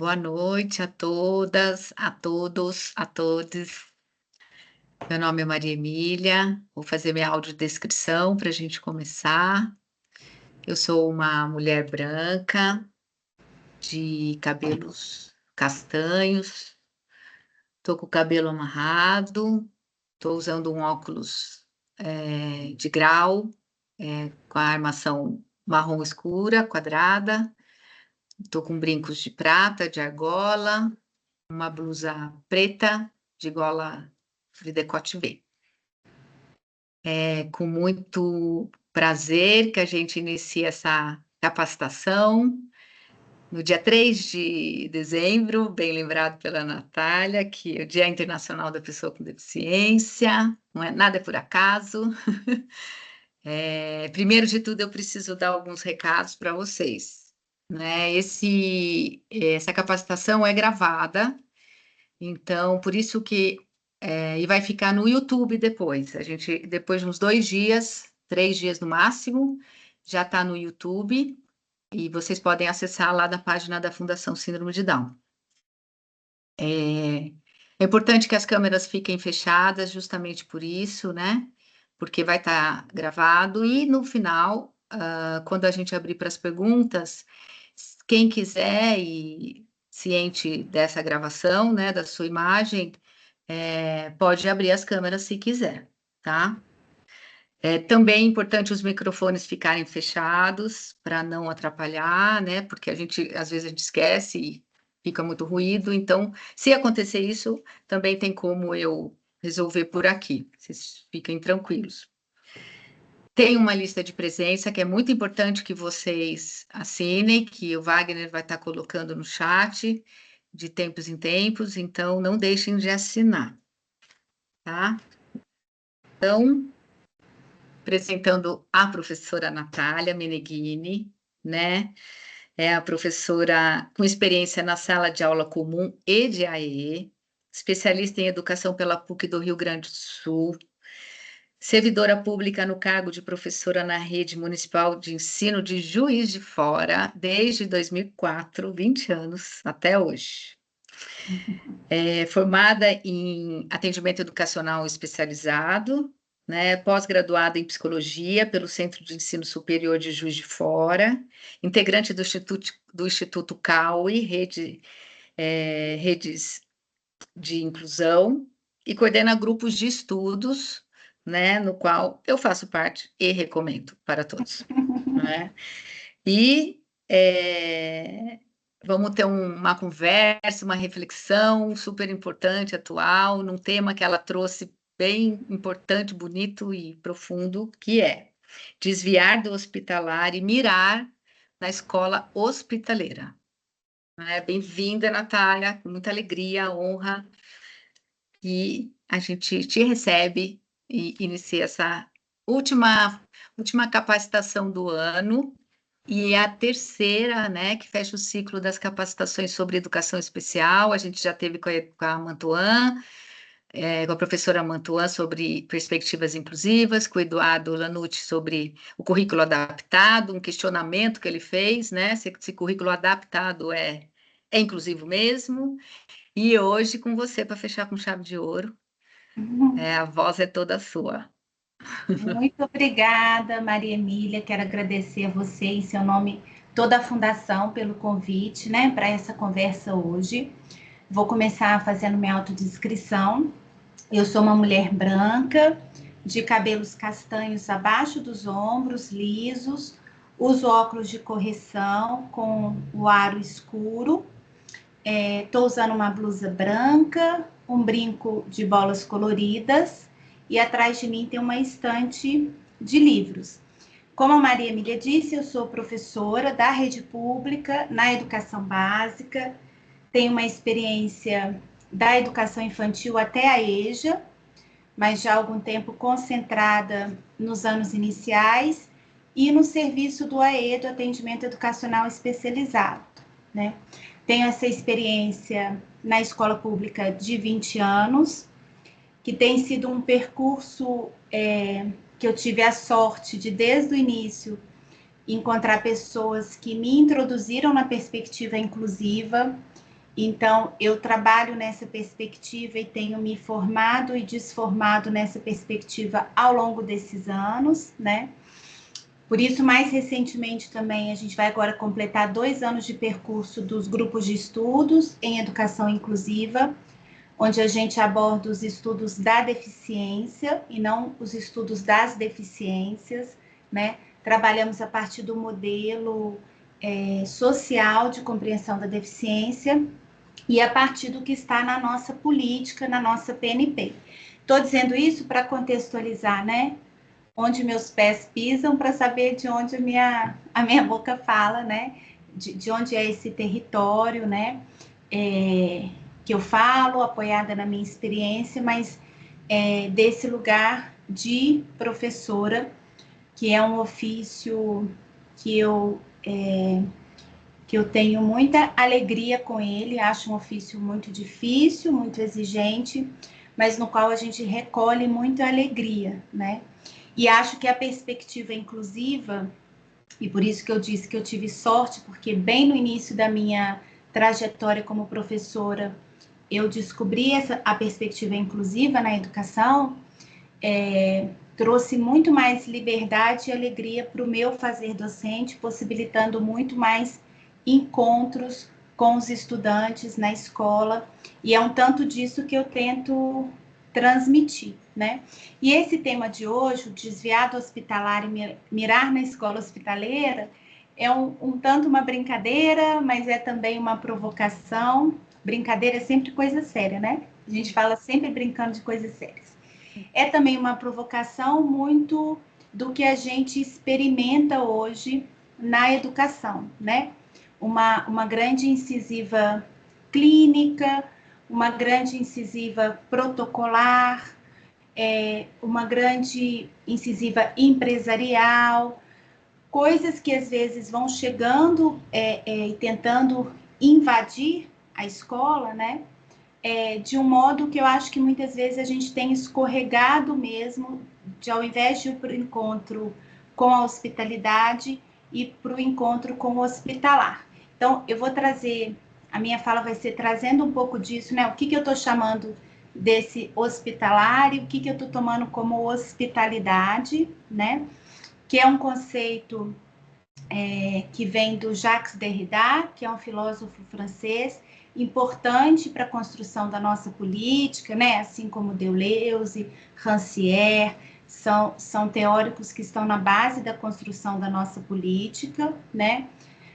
Boa noite a todas, a todos, a todes. Meu nome é Maria Emília, vou fazer minha audiodescrição para a gente começar. Eu sou uma mulher branca, de cabelos castanhos, estou com o cabelo amarrado, estou usando um óculos de grau, com a armação marrom escura, quadrada, estou com brincos de prata, de argola, uma blusa preta de gola de decote V. É com muito prazer que a gente inicia essa capacitação no dia 3 de dezembro, bem lembrado pela Natália, que é o Dia Internacional da Pessoa com Deficiência, não é nada por acaso. Primeiro de tudo, eu preciso dar alguns recados para vocês, né? Essa capacitação é gravada. Então, por isso que e vai ficar no YouTube depois. A gente, depois de uns 2 dias, 3 dias no máximo, já está no YouTube e vocês podem acessar lá na página da Fundação Síndrome de Down. É importante que as câmeras fiquem fechadas, justamente por isso, né? Porque vai estar gravado e no final, quando a gente abrir para as perguntas, quem quiser e ciente dessa gravação, né, da sua imagem, pode abrir as câmeras se quiser, tá? Também é importante os microfones ficarem fechados para não atrapalhar, né? Porque às vezes a gente esquece e fica muito ruído. Então, se acontecer isso, também tem como eu resolver por aqui. Vocês fiquem tranquilos. Tem uma lista de presença que é muito importante que vocês assinem, que o Wagner vai estar colocando no chat de tempos em tempos, então não deixem de assinar, tá? Então, apresentando a professora Natália Meneghini, né? É a professora com experiência na sala de aula comum e de AE, especialista em educação pela PUC do Rio Grande do Sul, servidora pública no cargo de professora na rede municipal de ensino de Juiz de Fora desde 2004, 20 anos até hoje. Formada em atendimento educacional especializado, né, pós-graduada em psicologia pelo Centro de Ensino Superior de Juiz de Fora, integrante do Instituto CAUI, redes de inclusão, e coordena grupos de estudos, né, no qual eu faço parte e recomendo para todos, né? E vamos ter uma conversa, uma reflexão super importante, atual, num tema que ela trouxe bem importante, bonito e profundo, que é desviar do hospitalar e mirar na escola hospitaleira. Bem-vinda, Natália, com muita alegria, honra, e a gente te recebe e inicia essa última capacitação do ano, e é a terceira, né, que fecha o ciclo das capacitações sobre educação especial. A gente já teve com a Mantuan, com a professora Mantuan sobre perspectivas inclusivas, com o Eduardo Lanucci sobre o currículo adaptado, um questionamento que ele fez, né, se currículo adaptado é inclusivo mesmo. E hoje com você para fechar com chave de ouro, a voz é toda sua. Muito obrigada, Maria Emília. Quero agradecer a você em seu nome, toda a Fundação, pelo convite, né, para essa conversa hoje. Vou começar fazendo minha autodescrição. Eu sou uma mulher branca, de cabelos castanhos abaixo dos ombros, lisos, uso óculos de correção com o aro escuro. Estou usando uma blusa branca, um brinco de bolas coloridas e atrás de mim tem uma estante de livros. Como a Maria Emília disse, eu sou professora da rede pública na educação básica, tenho uma experiência da educação infantil até a EJA, mas já há algum tempo concentrada nos anos iniciais e no serviço do AE, do Atendimento Educacional Especializado, né? Tenho essa experiência na escola pública de 20 anos, que tem sido um percurso que eu tive a sorte de, desde o início, encontrar pessoas que me introduziram na perspectiva inclusiva Então, eu trabalho nessa perspectiva e tenho me formado e desformado nessa perspectiva ao longo desses anos, né? Por isso, mais recentemente também, a gente vai agora completar 2 anos de percurso dos grupos de estudos em educação inclusiva, onde a gente aborda os estudos da deficiência e não os estudos das deficiências, né? Trabalhamos a partir do modelo social de compreensão da deficiência e a partir do que está na nossa política, na nossa PNP. Estou dizendo isso para contextualizar, né? Onde meus pés pisam, para saber de onde a minha boca fala, né? De onde é esse território, né? Que eu falo, apoiada na minha experiência, mas desse lugar de professora, que é um ofício que eu tenho muita alegria com ele, acho um ofício muito difícil, muito exigente, mas no qual a gente recolhe muita alegria, né? E acho que a perspectiva inclusiva, e por isso que eu disse que eu tive sorte, porque bem no início da minha trajetória como professora, eu descobri a perspectiva inclusiva na educação, trouxe muito mais liberdade e alegria para o meu fazer docente, possibilitando muito mais encontros com os estudantes na escola, e é um tanto disso que eu tento transmitir, né? E esse tema de hoje, o desviado hospitalar e mirar na escola hospitaleira, é um tanto uma brincadeira, mas é também uma provocação. Brincadeira é sempre coisa séria, né? A gente fala sempre brincando de coisas sérias. É também uma provocação muito do que a gente experimenta hoje na educação, né? Uma grande incisiva clínica, uma grande incisiva protocolar, uma grande incisiva empresarial, coisas que às vezes vão chegando e tentando invadir a escola, né? De um modo que eu acho que muitas vezes a gente tem escorregado mesmo, de ao invés de ir para o encontro com a hospitalidade e para o encontro com o hospitalar. Então, eu vou trazer, a minha fala vai ser trazendo um pouco disso, né? O que eu estou chamando desse hospitalar e o que eu estou tomando como hospitalidade, né? Que é um conceito que vem do Jacques Derrida, que é um filósofo francês, importante para a construção da nossa política, né? Assim como Deleuze, Rancière, são teóricos que estão na base da construção da nossa política, né?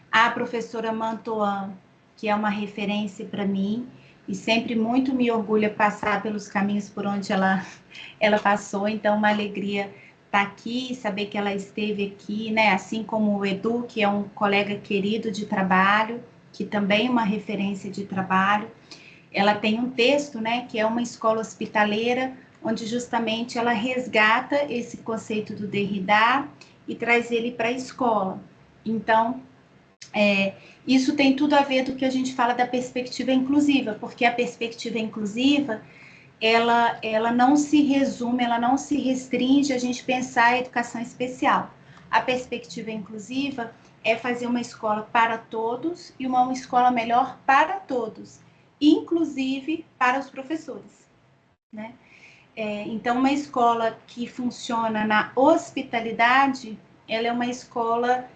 A professora Mantoan, que é uma referência para mim, e sempre muito me orgulha passar pelos caminhos por onde ela passou, então uma alegria estar aqui, saber que ela esteve aqui, né? Assim como o Edu, que é um colega querido de trabalho, que também é uma referência de trabalho. Ela tem um texto, né, que é uma escola hospitaleira, onde justamente ela resgata esse conceito do Derrida e traz ele para a escola. Então, isso tem tudo a ver do que a gente fala da perspectiva inclusiva, porque a perspectiva inclusiva, ela não se resume, ela não se restringe a gente pensar a educação especial. A perspectiva inclusiva é fazer uma escola para todos e uma escola melhor para todos, inclusive para os professores, né? Então, uma escola que funciona na hospitalidade, ela é uma escola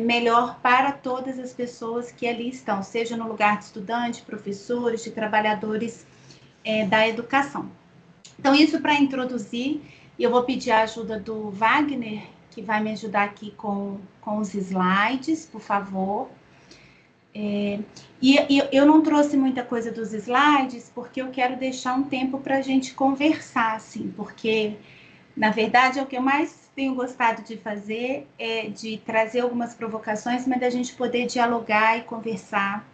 melhor para todas as pessoas que ali estão, seja no lugar de estudante, professores, de trabalhadores da educação. Então, isso para introduzir, eu vou pedir a ajuda do Wagner, que vai me ajudar aqui com os slides, por favor. E eu não trouxe muita coisa dos slides, porque eu quero deixar um tempo para a gente conversar, assim, porque, na verdade, é o que eu mais tenho gostado de fazer, é de trazer algumas provocações, mas da gente poder dialogar e conversar,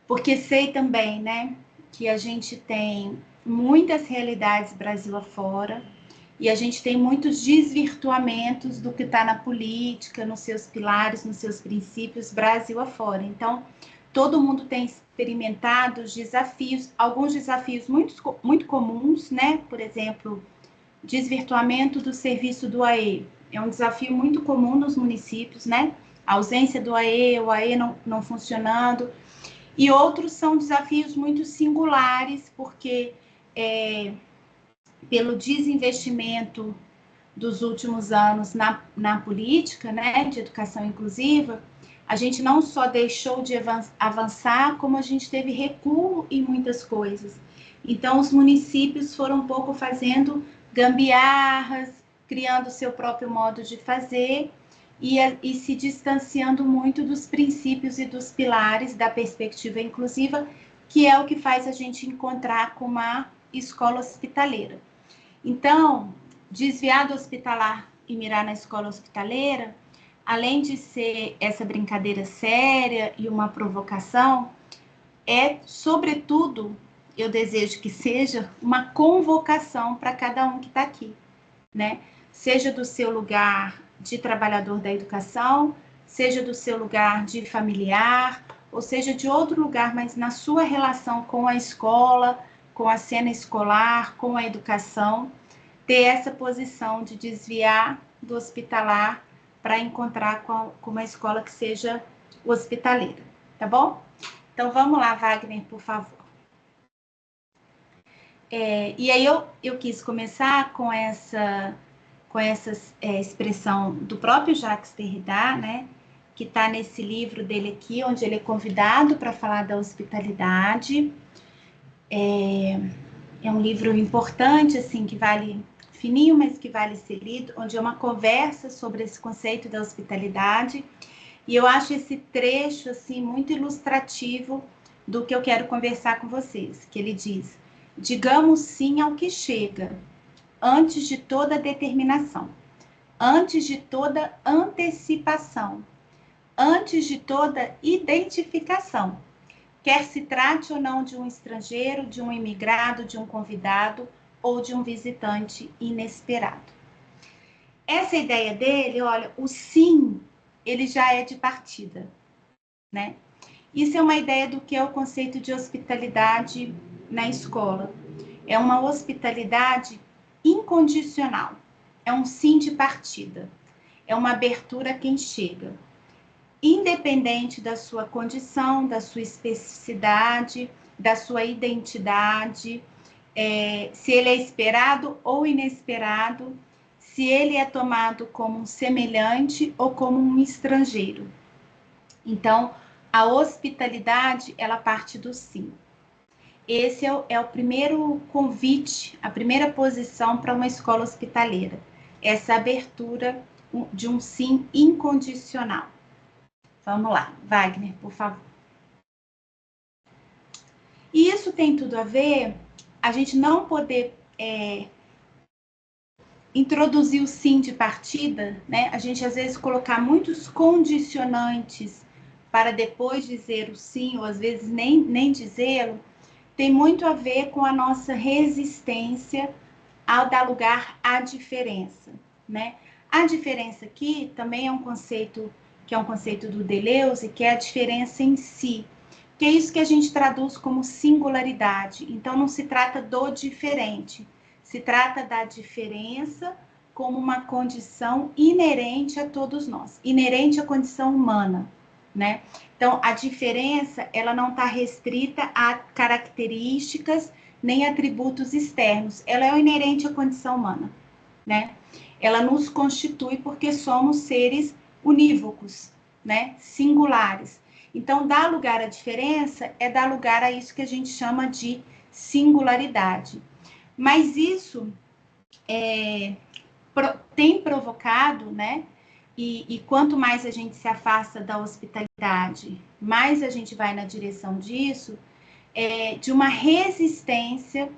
porque sei também, né, que a gente tem muitas realidades Brasil afora, e a gente tem muitos desvirtuamentos do que está na política, nos seus pilares, nos seus princípios, Brasil afora. Então, todo mundo tem experimentado os desafios, alguns desafios muito comuns, né? Por exemplo, desvirtuamento do serviço do AE. É um desafio muito comum nos municípios, né? A ausência do AE, o AE não funcionando. E outros são desafios muito singulares, porque pelo desinvestimento dos últimos anos na política, né, de educação inclusiva, a gente não só deixou de avançar, como a gente teve recuo em muitas coisas. Então, os municípios foram um pouco fazendo gambiarras, criando seu próprio modo de fazer e se distanciando muito dos princípios e dos pilares da perspectiva inclusiva, que é o que faz a gente encontrar com uma escola hospitaleira. Então, desviar do hospitalar e mirar na escola hospitaleira, além de ser essa brincadeira séria e uma provocação, é, sobretudo, eu desejo que seja uma convocação para cada um que está aqui, né? Seja do seu lugar de trabalhador da educação, seja do seu lugar de familiar, ou seja de outro lugar, mas na sua relação com a escola, com a cena escolar, com a educação, ter essa posição de desviar do hospitalar para encontrar com uma escola que seja hospitaleira, tá bom? Então, vamos lá, Wagner, por favor. E aí eu quis começar com essa expressão do próprio Jacques Derrida, né, que está nesse livro dele aqui, onde ele é convidado para falar da hospitalidade. É um livro importante, assim, que vale fininho, mas que vale ser lido, onde é uma conversa sobre esse conceito da hospitalidade. E eu acho esse trecho, assim, muito ilustrativo do que eu quero conversar com vocês, que ele diz: digamos sim ao que chega, antes de toda determinação, antes de toda antecipação, antes de toda identificação, quer se trate ou não de um estrangeiro, de um imigrado, de um convidado ou de um visitante inesperado. Essa ideia dele, olha, o sim, ele já é de partida, né? Isso é uma ideia do que é o conceito de hospitalidade na escola. É uma hospitalidade incondicional. É um sim de partida. É uma abertura a quem chega. Independente da sua condição, da sua especificidade, da sua identidade, se ele é esperado ou inesperado, se ele é tomado como um semelhante ou como um estrangeiro. Então, a hospitalidade, ela parte do sim. Esse é o primeiro convite, a primeira posição para uma escola hospitaleira. Essa abertura de um sim incondicional. Vamos lá, Wagner, por favor. E isso tem tudo a ver, a gente não poder introduzir o sim de partida, né? A gente às vezes colocar muitos condicionantes para depois dizer o sim, ou às vezes nem dizê-lo, tem muito a ver com a nossa resistência ao dar lugar à diferença, né? A diferença aqui também é um conceito que é um conceito do Deleuze, que é a diferença em si, que é isso que a gente traduz como singularidade. Então, não se trata do diferente, se trata da diferença como uma condição inerente a todos nós, inerente à condição humana, né? Então, a diferença, ela não está restrita a características nem atributos externos, ela é inerente à condição humana, né? Ela nos constitui porque somos seres unívocos, né? Singulares. Então, dar lugar à diferença é dar lugar a isso que a gente chama de singularidade. Mas isso tem provocado, né? E quanto mais a gente se afasta da hospitalidade, mais a gente vai na direção disso, de uma resistência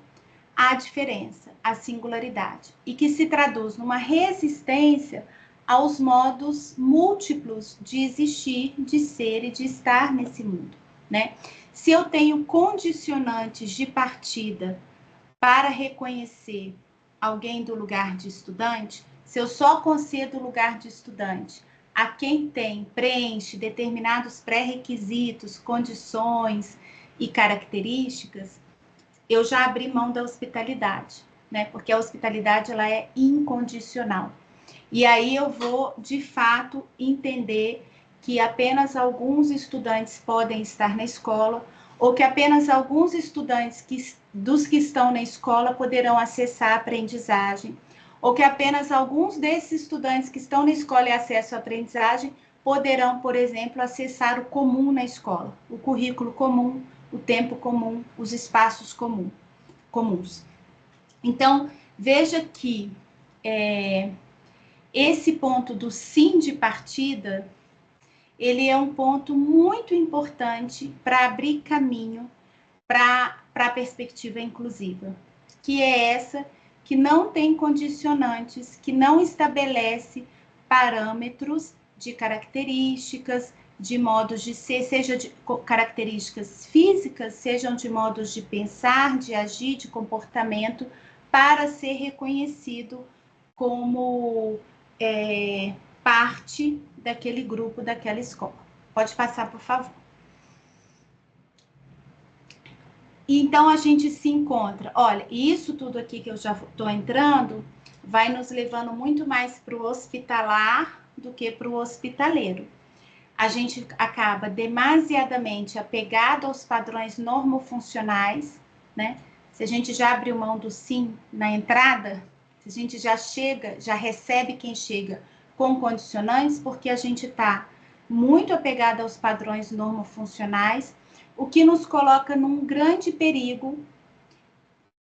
à diferença, à singularidade, e que se traduz numa resistência aos modos múltiplos de existir, de ser e de estar nesse mundo, né? Se eu tenho condicionantes de partida para reconhecer alguém do lugar de estudante, se eu só concedo o lugar de estudante a quem preenche determinados pré-requisitos, condições e características, eu já abri mão da hospitalidade, né? Porque a hospitalidade, ela é incondicional. E aí eu vou, de fato, entender que apenas alguns estudantes podem estar na escola, ou que apenas alguns estudantes dos que estão na escola poderão acessar a aprendizagem, ou que apenas alguns desses estudantes que estão na escola e acessam a aprendizagem poderão, por exemplo, acessar o comum na escola, o currículo comum, o tempo comum, os espaços comuns. Então, veja que esse ponto do sim de partida, ele é um ponto muito importante para abrir caminho para a perspectiva inclusiva, que é essa que não tem condicionantes, que não estabelece parâmetros de características, de modos de ser, seja de características físicas, sejam de modos de pensar, de agir, de comportamento, para ser reconhecido como parte daquele grupo, daquela escola. Pode passar, por favor. Então, a gente se encontra, olha, isso tudo aqui que eu já estou entrando, vai nos levando muito mais para o hospitalar do que para o hospitaleiro. A gente acaba demasiadamente apegado aos padrões normofuncionais, né? Se a gente já abriu mão do sim na entrada, se a gente já chega, já recebe quem chega com condicionantes, porque a gente está muito apegado aos padrões normofuncionais, o que nos coloca num grande perigo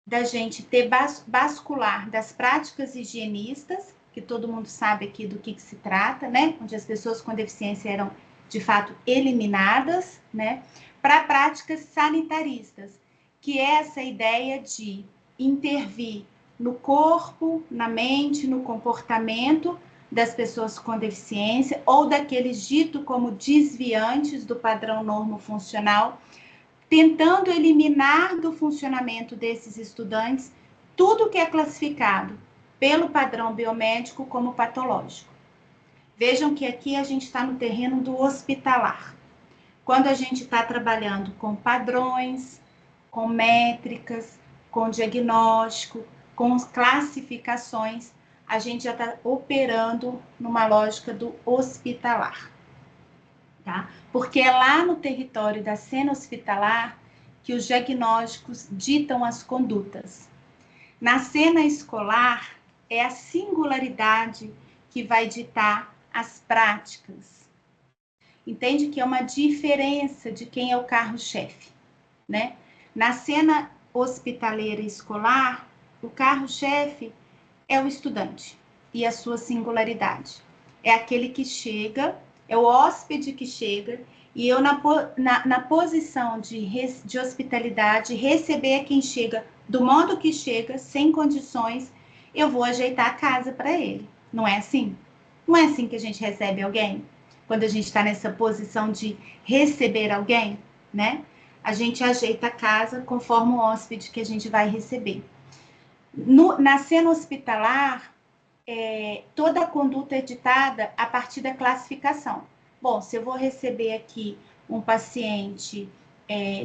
da gente ter bascular das práticas higienistas, que todo mundo sabe aqui do que se trata, né? Onde as pessoas com deficiência eram, de fato, eliminadas, né? Para práticas sanitaristas, que é essa ideia de intervir no corpo, na mente, no comportamento das pessoas com deficiência ou daqueles ditos como desviantes do padrão normofuncional, tentando eliminar do funcionamento desses estudantes tudo que é classificado pelo padrão biomédico como patológico. Vejam que aqui a gente está no terreno do hospitalar. Quando a gente está trabalhando com padrões, com métricas, com diagnóstico, com classificações, a gente já está operando numa lógica do hospitalar. Tá? Porque é lá no território da cena hospitalar que os diagnósticos ditam as condutas. Na cena escolar, é a singularidade que vai ditar as práticas. Entende que é uma diferença de quem é o carro-chefe, né? Na cena hospitaleira escolar, o carro-chefe é o estudante e a sua singularidade. É aquele que chega, é o hóspede que chega, e eu na posição de hospitalidade, receber quem chega do modo que chega, sem condições, eu vou ajeitar a casa para ele. Não é assim? Não é assim que a gente recebe alguém? Quando a gente está nessa posição de receber alguém, né? A gente ajeita a casa conforme o hóspede que a gente vai receber. Na cena hospitalar, toda a conduta é ditada a partir da classificação. Bom, se eu vou receber aqui um paciente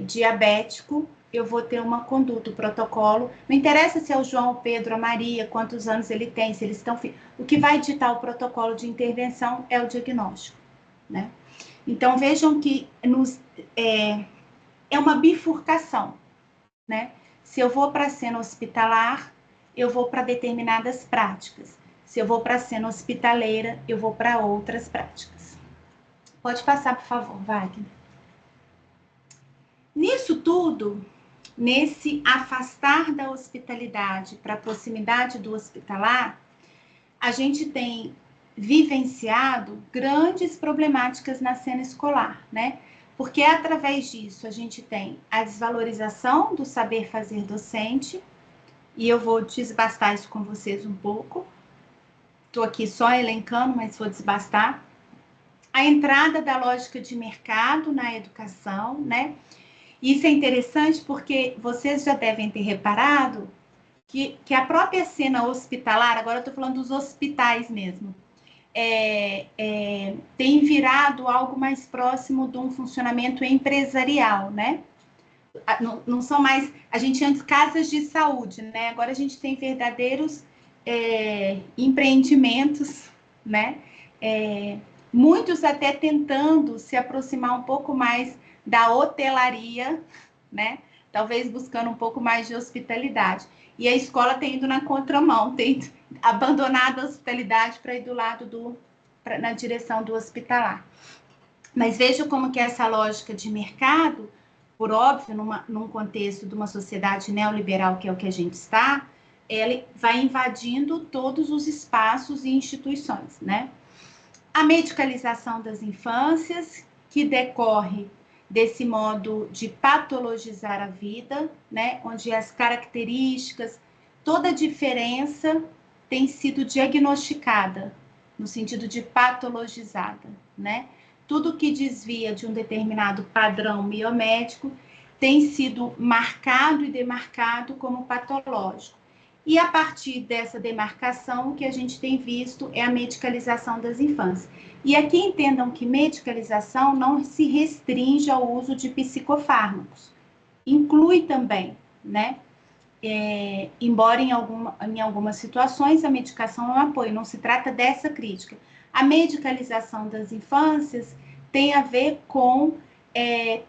diabético, eu vou ter uma conduta, um protocolo. Não interessa se é o João, o Pedro, a Maria, quantos anos ele tem, se eles estão... O que vai ditar o protocolo de intervenção é o diagnóstico, né? Então, vejam que é uma bifurcação, né? Se eu vou para a cena hospitalar, eu vou para determinadas práticas. Se eu vou para a cena hospitaleira, eu vou para outras práticas. Pode passar, por favor, Wagner. Nisso tudo, nesse afastar da hospitalidade para a proximidade do hospitalar, a gente tem vivenciado grandes problemáticas na cena escolar, né? Porque através disso a gente tem a desvalorização do saber fazer docente, e eu vou desbastar isso com vocês um pouco. Estou aqui só elencando, mas vou desbastar. A entrada da lógica de mercado na educação, né? Isso é interessante porque vocês já devem ter reparado que a própria cena hospitalar, agora eu estou falando dos hospitais mesmo, tem virado algo mais próximo de um funcionamento empresarial, né? Não são mais... A gente antes casas de saúde, né? Agora a gente tem verdadeiros empreendimentos, né? muitos até tentando se aproximar um pouco mais da hotelaria, né? Talvez buscando um pouco mais de hospitalidade. E a escola tem ido na contramão, tem abandonado a hospitalidade para ir do lado na direção do hospitalar. Mas veja como que essa lógica de mercado, por óbvio, num contexto de uma sociedade neoliberal, que é o que a gente está, ela vai invadindo todos os espaços e instituições, né? A medicalização das infâncias, que decorre desse modo de patologizar a vida, né? Onde as características, toda a diferença tem sido diagnosticada, no sentido de patologizada, né? Tudo que desvia de um determinado padrão biomédico tem sido marcado e demarcado como patológico. E a partir dessa demarcação, o que a gente tem visto é a medicalização das infâncias. E aqui entendam que medicalização não se restringe ao uso de psicofármacos. Inclui também, né? Embora em algumas situações a medicação é um apoio, não se trata dessa crítica. A medicalização das infâncias tem a ver com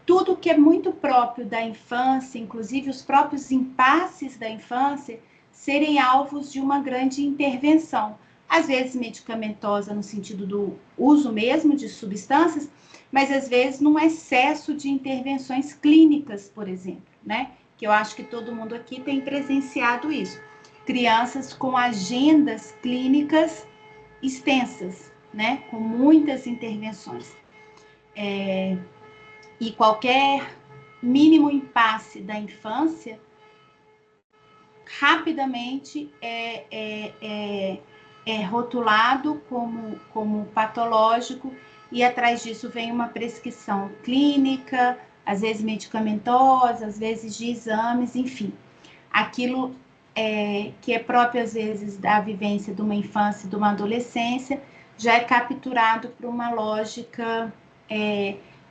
tudo que é muito próprio da infância, inclusive os próprios impasses da infância, serem alvos de uma grande intervenção, às vezes medicamentosa no sentido do uso mesmo de substâncias, mas às vezes num excesso de intervenções clínicas, por exemplo, né? Que eu acho que todo mundo aqui tem presenciado isso. Crianças com agendas clínicas extensas, né? Com muitas intervenções. E qualquer mínimo impasse da infância rapidamente é rotulado como patológico, e atrás disso vem uma prescrição clínica, às vezes medicamentosa, às vezes de exames, enfim. Aquilo que é próprio, às vezes, da vivência de uma infância e de uma adolescência, já é capturado por uma lógica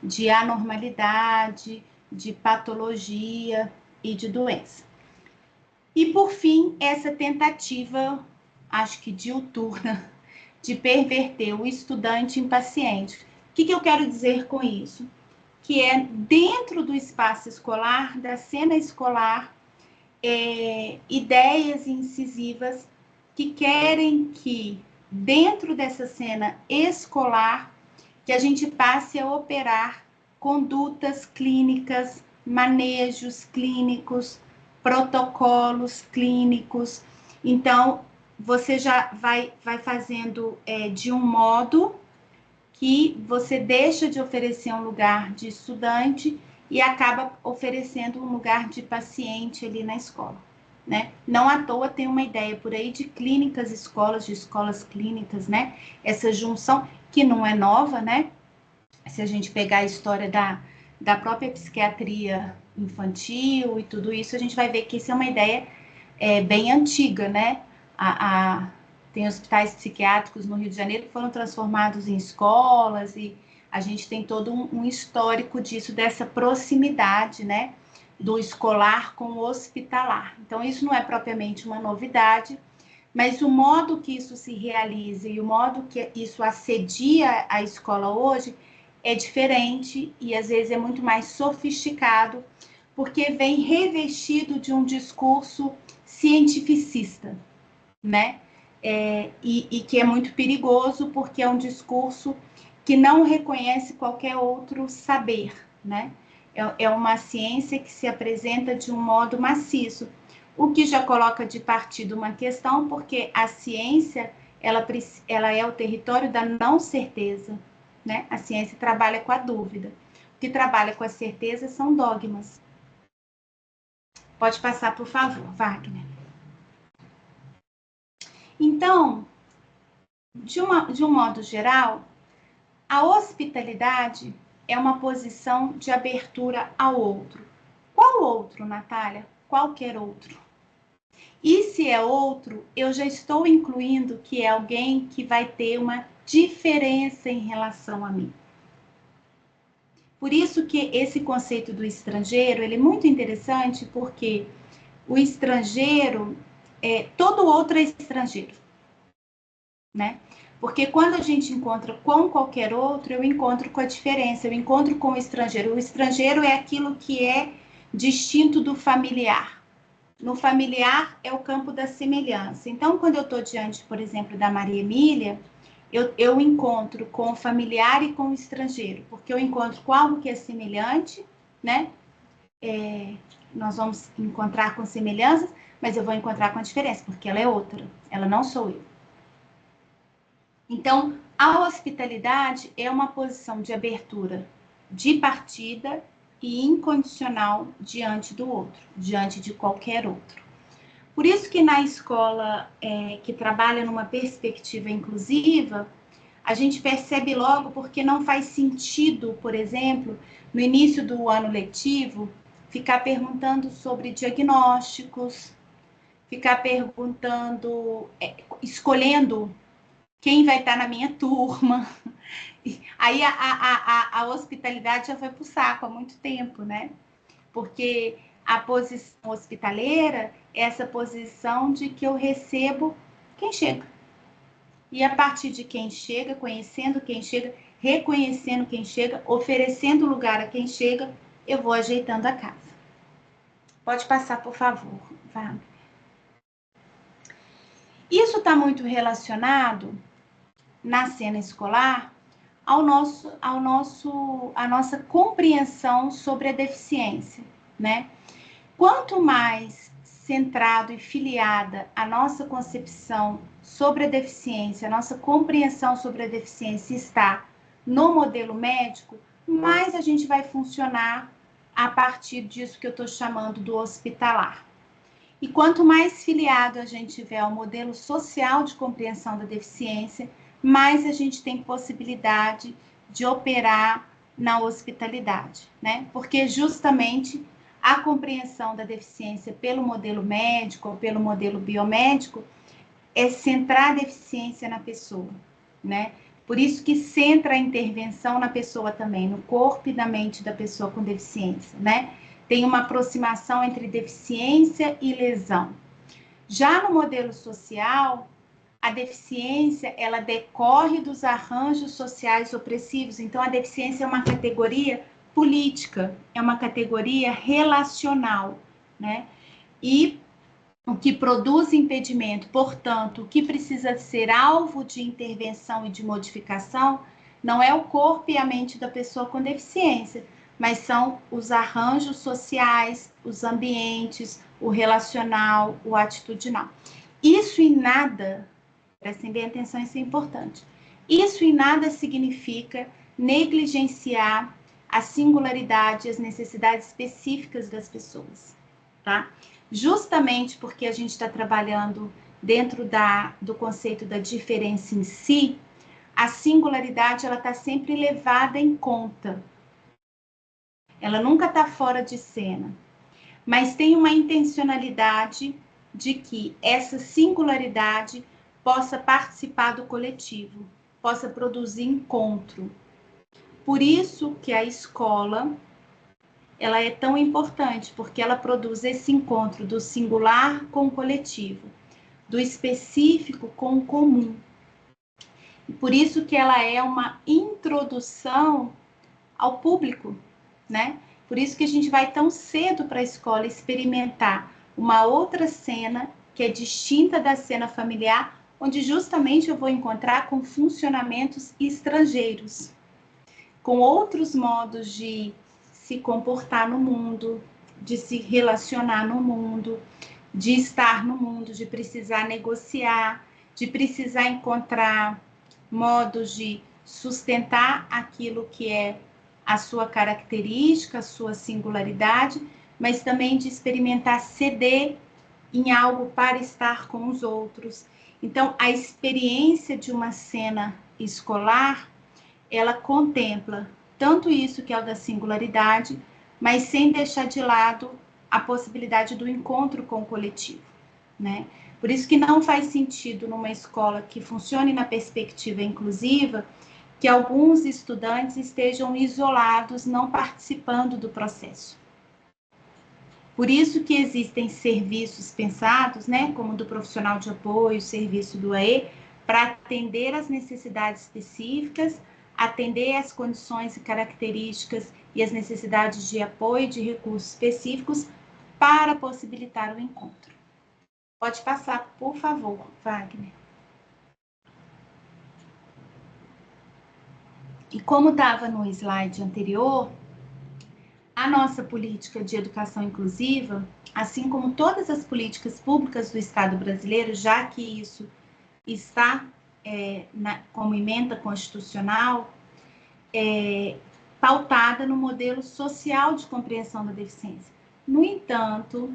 de anormalidade, de patologia e de doença. E, por fim, essa tentativa, acho que diuturna, de perverter o estudante impaciente. O que eu quero dizer com isso? Que é dentro do espaço escolar, da cena escolar, ideias incisivas que querem que, dentro dessa cena escolar, que a gente passe a operar condutas clínicas, manejos clínicos, protocolos clínicos. Então, você já vai fazendo de um modo que você deixa de oferecer um lugar de estudante e acaba oferecendo um lugar de paciente ali na escola, né? Não à toa tem uma ideia por aí de clínicas escolas, de escolas clínicas, né? Essa junção que não é nova, né? Se a gente pegar a história da própria psiquiatria infantil e tudo isso, a gente vai ver que isso é uma ideia bem antiga, né? Tem hospitais psiquiátricos no Rio de Janeiro que foram transformados em escolas, e a gente tem todo um histórico disso, dessa proximidade, né? Do escolar com o hospitalar. Então, isso não é propriamente uma novidade, mas o modo que isso se realiza e o modo que isso assedia a escola hoje é diferente e às vezes é muito mais sofisticado, porque vem revestido de um discurso cientificista, né? E que é muito perigoso, porque é um discurso que não reconhece qualquer outro saber, né? É uma ciência que se apresenta de um modo maciço, o que já coloca de partida uma questão, porque a ciência ela é o território da não certeza, né? A ciência trabalha com a dúvida. O que trabalha com a certeza são dogmas. Pode passar, por favor, Wagner. Então, de um modo geral, a hospitalidade é uma posição de abertura ao outro. Qual outro, Natália? Qualquer outro. E se é outro, eu já estou incluindo que é alguém que vai ter uma diferença em relação a mim. Por isso que esse conceito do estrangeiro, ele é muito interessante, porque o estrangeiro, todo outro é estrangeiro, né? Porque quando a gente encontra com qualquer outro, eu encontro com a diferença, eu encontro com o estrangeiro. O estrangeiro é aquilo que é distinto do familiar. No familiar é o campo da semelhança. Então, quando eu estou diante, por exemplo, da Maria Emília, eu encontro com o familiar e com o estrangeiro, porque eu encontro com algo que é semelhante, né? Nós vamos encontrar com semelhanças, mas eu vou encontrar com a diferença, porque ela é outra, ela não sou eu. Então, a hospitalidade é uma posição de abertura, de partida e incondicional diante do outro, diante de qualquer outro. Por isso que na escola que trabalha numa perspectiva inclusiva, a gente percebe logo porque não faz sentido, por exemplo, no início do ano letivo, ficar perguntando sobre diagnósticos, ficar perguntando, escolhendo quem vai estar na minha turma. Aí a hospitalidade já foi para o saco há muito tempo, né? Porque a posição hospitaleira é essa posição de que eu recebo quem chega. E a partir de quem chega, conhecendo quem chega, reconhecendo quem chega, oferecendo lugar a quem chega, eu vou ajeitando a casa. Pode passar, por favor, Wagner. Isso está muito relacionado na cena escolar à nossa compreensão sobre a deficiência, né? Quanto mais centrado e filiada a nossa concepção sobre a deficiência, a nossa compreensão sobre a deficiência está no modelo médico, mais a gente vai funcionar a partir disso que eu estou chamando do hospitalar. E quanto mais filiado a gente tiver ao modelo social de compreensão da deficiência, mais a gente tem possibilidade de operar na hospitalidade, né? Porque justamente a compreensão da deficiência pelo modelo médico ou pelo modelo biomédico é centrar a deficiência na pessoa, né? Por isso que centra a intervenção na pessoa também, no corpo e na mente da pessoa com deficiência, né? Tem uma aproximação entre deficiência e lesão. Já no modelo social, a deficiência, ela decorre dos arranjos sociais opressivos. Então, a deficiência é uma categoria política, é uma categoria relacional, né? E o que produz impedimento, portanto, o que precisa ser alvo de intervenção e de modificação, não é o corpo e a mente da pessoa com deficiência, mas são os arranjos sociais, os ambientes, o relacional, o atitudinal. Isso em nada, prestem bem atenção, isso é importante. Isso em nada significa negligenciar a singularidade e as necessidades específicas das pessoas, tá? Justamente porque a gente está trabalhando dentro do conceito da diferença em si, a singularidade ela está sempre levada em conta. Ela nunca está fora de cena, mas tem uma intencionalidade de que essa singularidade possa participar do coletivo, possa produzir encontro. Por isso que a escola ela é tão importante, porque ela produz esse encontro do singular com o coletivo, do específico com o comum. E por isso que ela é uma introdução ao público, né? Por isso que a gente vai tão cedo para a escola experimentar uma outra cena que é distinta da cena familiar, onde justamente eu vou encontrar com funcionamentos estrangeiros, com outros modos de se comportar no mundo, de se relacionar no mundo, de estar no mundo, de precisar negociar, de precisar encontrar modos de sustentar aquilo que é a sua característica, a sua singularidade, mas também de experimentar ceder em algo para estar com os outros. Então, a experiência de uma cena escolar, ela contempla tanto isso que é o da singularidade, mas sem deixar de lado a possibilidade do encontro com o coletivo, né? Por isso que não faz sentido numa escola que funcione na perspectiva inclusiva que alguns estudantes estejam isolados, não participando do processo. Por isso que existem serviços pensados, né, como do profissional de apoio, serviço do AE, para atender às necessidades específicas, atender às condições e características e as necessidades de apoio de recursos específicos para possibilitar o encontro. Pode passar, por favor, Wagner. E como estava no slide anterior, a nossa política de educação inclusiva, assim como todas as políticas públicas do Estado brasileiro, já que isso está como emenda constitucional, pautada no modelo social de compreensão da deficiência. No entanto,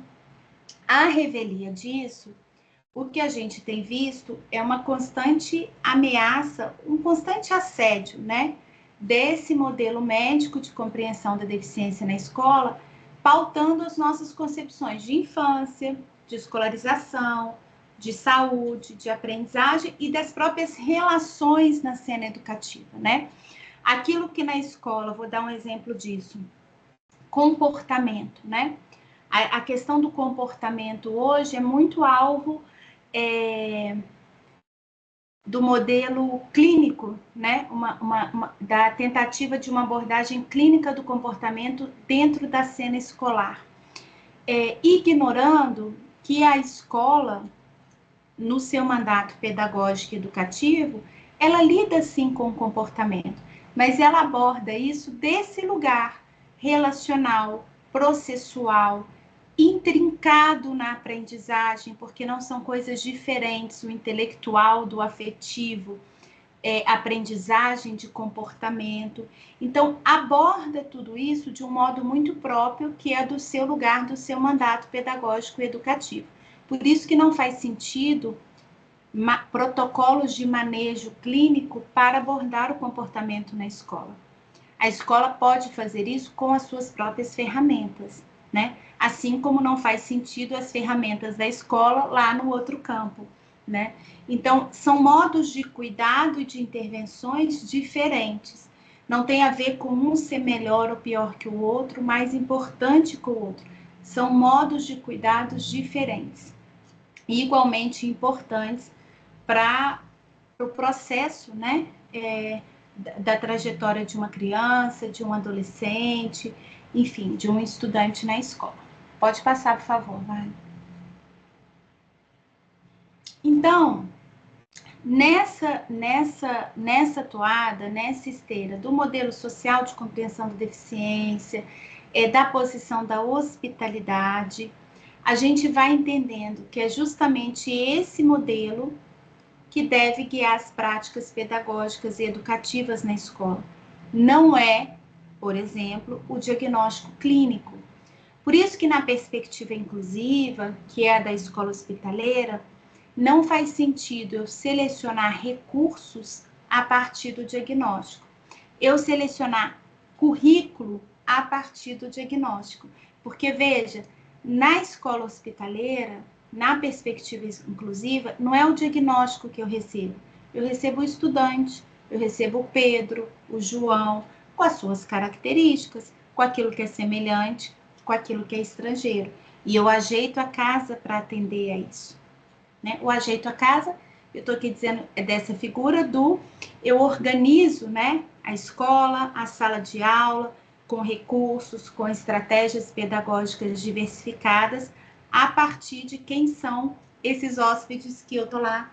à revelia disso, o que a gente tem visto é uma constante ameaça, um constante assédio, né, desse modelo médico de compreensão da deficiência na escola, pautando as nossas concepções de infância, de escolarização, de saúde, de aprendizagem e das próprias relações na cena educativa, né? Aquilo que na escola, vou dar um exemplo disso, comportamento, né? A questão do comportamento hoje é muito alvo do modelo clínico, né? Da tentativa de uma abordagem clínica do comportamento dentro da cena escolar, ignorando que a escola, no seu mandato pedagógico e educativo, ela lida sim com o comportamento, mas ela aborda isso desse lugar relacional, processual, intrincado na aprendizagem, porque não são coisas diferentes, o intelectual do afetivo, aprendizagem de comportamento. Então, aborda tudo isso de um modo muito próprio, que é do seu lugar, do seu mandato pedagógico e educativo. Por isso que não faz sentido protocolos de manejo clínico para abordar o comportamento na escola. A escola pode fazer isso com as suas próprias ferramentas, né? Assim como não faz sentido as ferramentas da escola lá no outro campo, né? Então, são modos de cuidado e de intervenções diferentes. Não tem a ver com um ser melhor ou pior que o outro, mais importante que o outro. São modos de cuidados diferentes, igualmente importantes para o processo, né? Da trajetória de uma criança, de um adolescente, enfim, de um estudante na escola. Pode passar, por favor, vai. Então, nessa toada, nessa esteira do modelo social de compreensão da deficiência, da posição da hospitalidade, a gente vai entendendo que é justamente esse modelo que deve guiar as práticas pedagógicas e educativas na escola. Não é, por exemplo, o diagnóstico clínico. Por isso que na perspectiva inclusiva, que é a da escola hospitaleira, não faz sentido eu selecionar recursos a partir do diagnóstico. Eu selecionar currículo a partir do diagnóstico. Porque, veja, na escola hospitaleira, na perspectiva inclusiva, não é o diagnóstico que eu recebo o estudante, eu recebo o Pedro, o João, com as suas características, com aquilo que é semelhante, com aquilo que é estrangeiro. E eu ajeito a casa para atender a isso, né? O ajeito a casa, eu estou aqui dizendo, é dessa figura do eu organizo, né, a escola, a sala de aula, com recursos, com estratégias pedagógicas diversificadas, a partir de quem são esses hóspedes que eu estou lá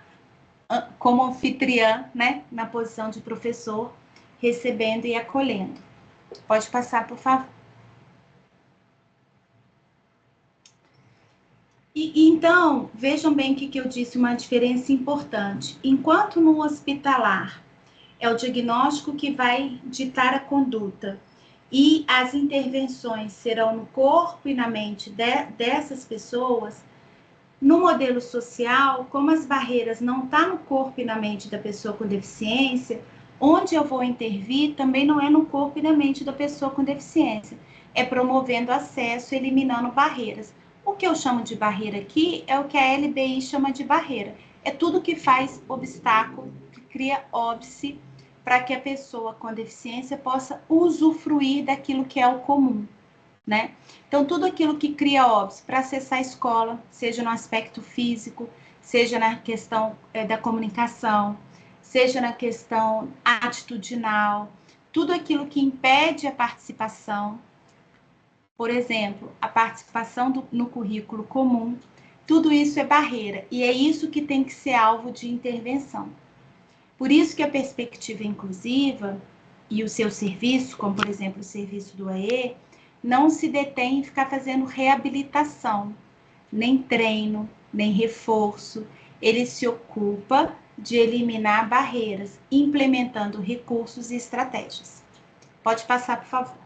como anfitriã, né, na posição de professor, recebendo e acolhendo. Pode passar, por favor. Então, vejam bem o que eu disse, uma diferença importante. Enquanto no hospitalar é o diagnóstico que vai ditar a conduta e as intervenções serão no corpo e na mente dessas pessoas, no modelo social, como as barreiras não estão no corpo e na mente da pessoa com deficiência, onde eu vou intervir também não é no corpo e na mente da pessoa com deficiência, é promovendo acesso, eliminando barreiras. O que eu chamo de barreira aqui é o que a LBI chama de barreira. É tudo que faz obstáculo, que cria óbice para que a pessoa com deficiência possa usufruir daquilo que é o comum, né? Então, tudo aquilo que cria óbice para acessar a escola, seja no aspecto físico, seja na questão da comunicação, seja na questão atitudinal, tudo aquilo que impede a participação, por exemplo, a participação no currículo comum, tudo isso é barreira, e é isso que tem que ser alvo de intervenção. Por isso que a perspectiva inclusiva e o seu serviço, como por exemplo o serviço do AE, não se detém em ficar fazendo reabilitação, nem treino, nem reforço. Ele se ocupa de eliminar barreiras, implementando recursos e estratégias. Pode passar, por favor.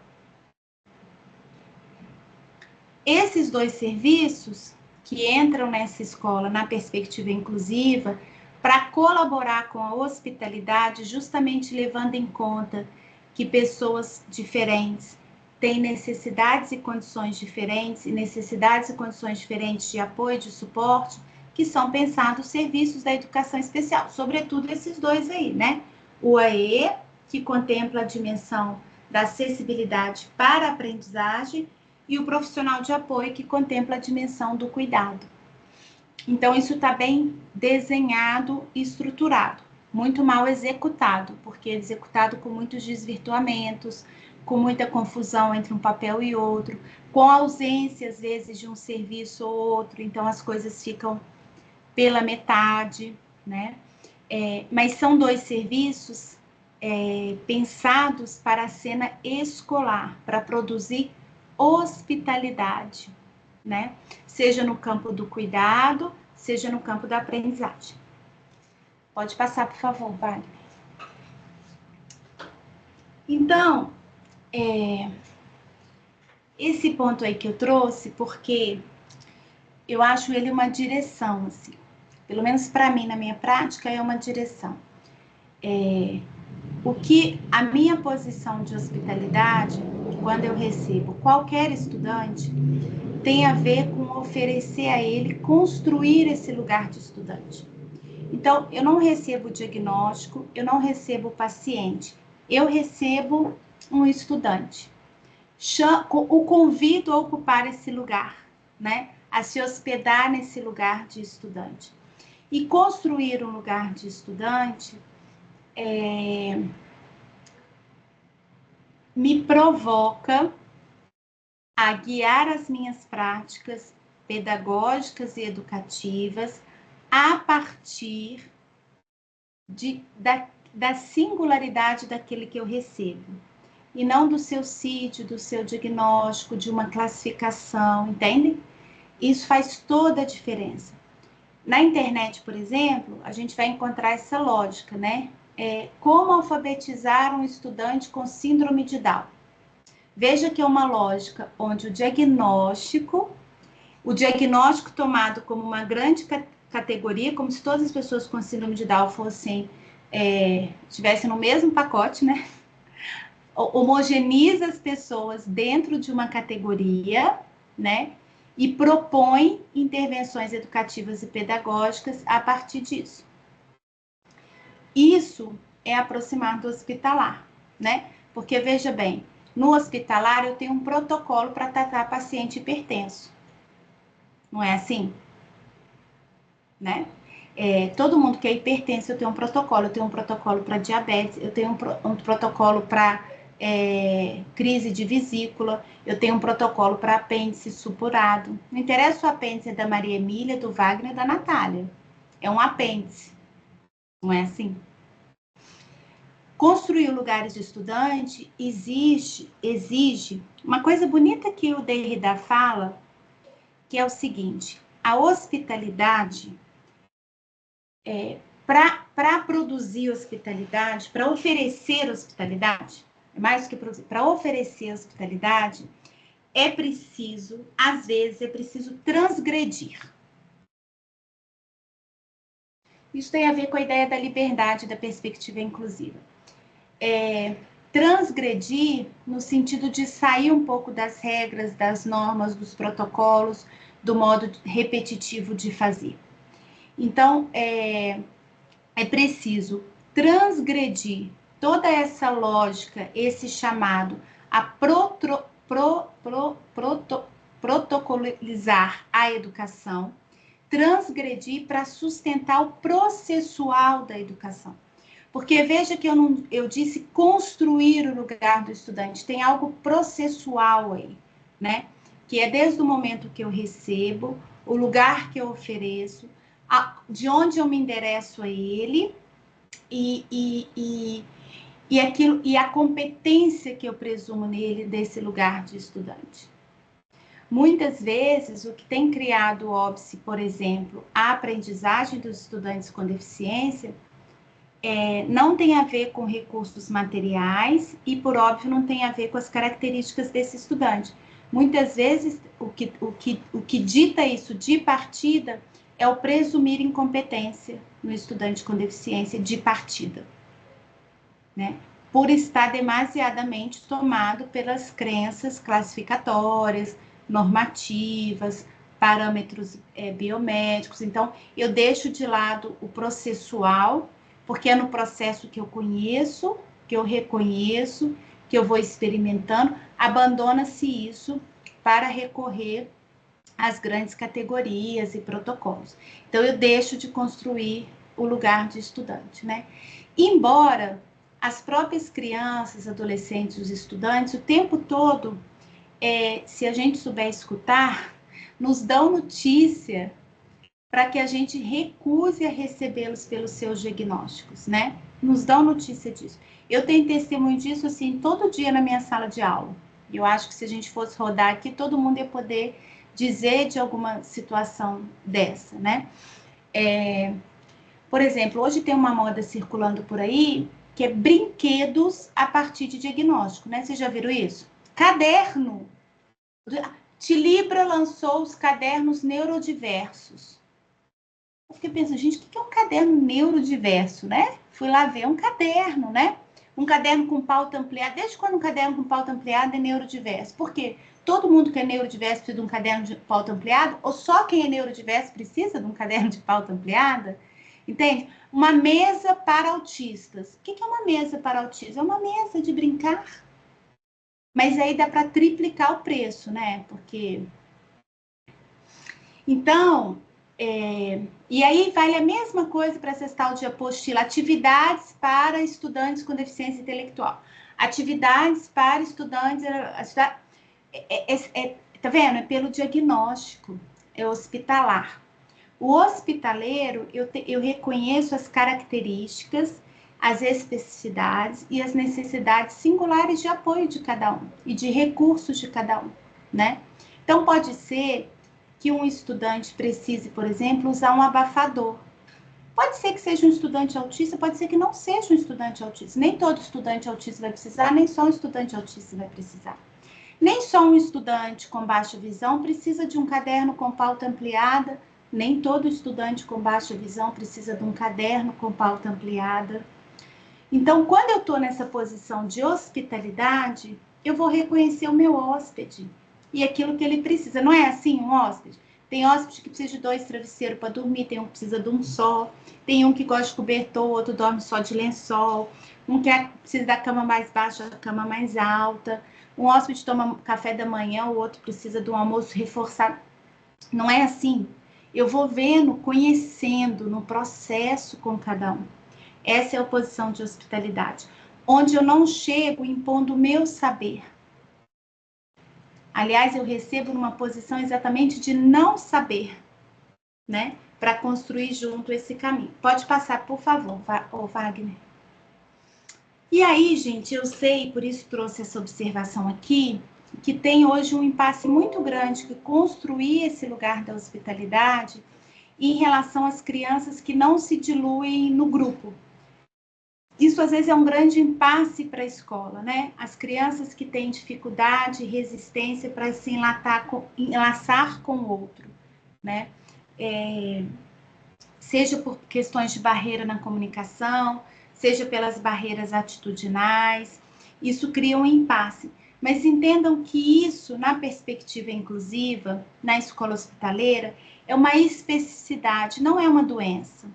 Esses dois serviços que entram nessa escola na perspectiva inclusiva, para colaborar com a hospitalidade, justamente levando em conta que pessoas diferentes têm necessidades e condições diferentes, e necessidades e condições diferentes de apoio, de suporte, que são pensados serviços da educação especial, sobretudo esses dois aí, né? O AE, que contempla a dimensão da acessibilidade para a aprendizagem, e o profissional de apoio, que contempla a dimensão do cuidado. Então, isso está bem desenhado e estruturado, muito mal executado, porque é executado com muitos desvirtuamentos, com muita confusão entre um papel e outro, com ausência, às vezes, de um serviço ou outro, então as coisas ficam pela metade, né? Mas são dois serviços pensados para a cena escolar, para produzir hospitalidade, né? Seja no campo do cuidado, seja no campo da aprendizagem. Pode passar, por favor, Vale. Então, esse ponto aí que eu trouxe, porque eu acho ele uma direção, assim, pelo menos para mim, na minha prática, é uma direção. O que a minha posição de hospitalidade, quando eu recebo qualquer estudante, tem a ver com oferecer a ele, construir esse lugar de estudante. Então, eu não recebo o diagnóstico, eu não recebo o paciente, eu recebo um estudante. O convido a ocupar esse lugar, né? A se hospedar nesse lugar de estudante. E construir um lugar de estudante me provoca a guiar as minhas práticas pedagógicas e educativas a partir da singularidade daquele que eu recebo, e não do seu sítio, do seu diagnóstico, de uma classificação, entende? Isso faz toda a diferença. Na internet, por exemplo, a gente vai encontrar essa lógica, né? Como alfabetizar um estudante com síndrome de Down. Veja que é uma lógica onde o diagnóstico tomado como uma grande categoria, como se todas as pessoas com síndrome de Down fossem, estivessem no mesmo pacote, né? Homogeneiza as pessoas dentro de uma categoria, né? E propõe intervenções educativas e pedagógicas a partir disso. Isso é aproximar do hospitalar, né? Porque, veja bem, no hospitalar eu tenho um protocolo para tratar paciente hipertenso. Não é assim? Né? Todo mundo que é hipertenso, eu tenho um protocolo para diabetes, eu tenho um protocolo para crise de vesícula, eu tenho um protocolo para apêndice supurado. Não interessa o apêndice da Maria Emília, do Wagner, da Natália. É um apêndice. Não é assim? Construir lugares de estudante exige uma coisa bonita que o Derrida fala, que é o seguinte: a hospitalidade, para produzir hospitalidade, para oferecer hospitalidade, mais do que produzir, para oferecer hospitalidade, às vezes, é preciso transgredir. Isso tem a ver com a ideia da liberdade, da perspectiva inclusiva. Transgredir no sentido de sair um pouco das regras, das normas, dos protocolos, do modo repetitivo de fazer. Então, é preciso transgredir toda essa lógica, esse chamado a protocolizar a educação, transgredir para sustentar o processual da educação. Porque veja que eu disse construir o lugar do estudante, tem algo processual aí, né? Que é desde o momento que eu recebo, o lugar que eu ofereço, de onde eu me endereço a ele e aquilo, e a competência que eu presumo nele desse lugar de estudante. Muitas vezes, o que tem criado o óbice, por exemplo, a aprendizagem dos estudantes com deficiência, não tem a ver com recursos materiais e, por óbvio, não tem a ver com as características desse estudante. Muitas vezes, o que dita isso de partida é o presumir incompetência no estudante com deficiência de partida, né? Por estar demasiadamente tomado pelas crenças classificatórias, normativas, parâmetros biomédicos. Então, eu deixo de lado o processual, porque é no processo que eu conheço, que eu reconheço, que eu vou experimentando, abandona-se isso para recorrer às grandes categorias e protocolos. Então, eu deixo de construir o lugar de estudante, né? Embora as próprias crianças, adolescentes, os estudantes, o tempo todo, se a gente souber escutar, nos dão notícia para que a gente recuse a recebê-los pelos seus diagnósticos, né? Nos dão notícia disso. Eu tenho testemunho disso, assim, todo dia na minha sala de aula. Eu acho que se a gente fosse rodar aqui, todo mundo ia poder dizer de alguma situação dessa, né? Por exemplo, hoje tem uma moda circulando por aí, que é brinquedos a partir de diagnóstico, né? Vocês já viram isso? Caderno. Tilibra lançou os cadernos neurodiversos. Eu fiquei pensando, gente, o que é um caderno neurodiverso, né? Fui lá ver um caderno, né? Um caderno com pauta ampliada. Desde quando um caderno com pauta ampliada é neurodiverso? Por quê? Todo mundo que é neurodiverso precisa de um caderno de pauta ampliada? Ou só quem é neurodiverso precisa de um caderno de pauta ampliada? Entende? Uma mesa para autistas. O que é uma mesa para autistas? É uma mesa de brincar. Mas aí dá para triplicar o preço, né? Porque... Então, e aí vale a mesma coisa para essa tal de apostila. Atividades para estudantes com deficiência intelectual. Atividades para estudantes... tá vendo? É pelo diagnóstico. É hospitalar. O hospitaleiro, eu reconheço as características, as especificidades e as necessidades singulares de apoio de cada um e de recursos de cada um, né? Então, pode ser que um estudante precise, por exemplo, usar um abafador. Pode ser que seja um estudante autista, pode ser que não seja um estudante autista. Nem todo estudante autista vai precisar, nem só um estudante autista vai precisar. Nem só um estudante com baixa visão precisa de um caderno com pauta ampliada, nem todo estudante com baixa visão precisa de um caderno com pauta ampliada. Então, quando eu estou nessa posição de hospitalidade, eu vou reconhecer o meu hóspede e aquilo que ele precisa. Não é assim um hóspede? Tem hóspede que precisa de 2 travesseiros para dormir, tem um que precisa de um só, tem um que gosta de cobertor, outro dorme só de lençol, um que precisa da cama mais baixa, da cama mais alta, um hóspede toma café da manhã, o outro precisa de um almoço reforçado. Não é assim. Eu vou vendo, conhecendo no processo com cada um. Essa é a posição de hospitalidade, onde eu não chego impondo o meu saber. Aliás, eu recebo numa posição exatamente de não saber, né? Para construir junto esse caminho. Pode passar, por favor, Wagner. E aí, gente, eu sei, por isso trouxe essa observação aqui, que tem hoje um impasse muito grande que construir esse lugar da hospitalidade em relação às crianças que não se diluem no grupo. Isso, às vezes, é um grande impasse para a escola, né? As crianças que têm dificuldade e resistência para se enlaçar com o outro, né? Seja por questões de barreira na comunicação, seja pelas barreiras atitudinais, isso cria um impasse. Mas entendam que isso, na perspectiva inclusiva, na escola hospitaleira, é uma especificidade, não é uma doença,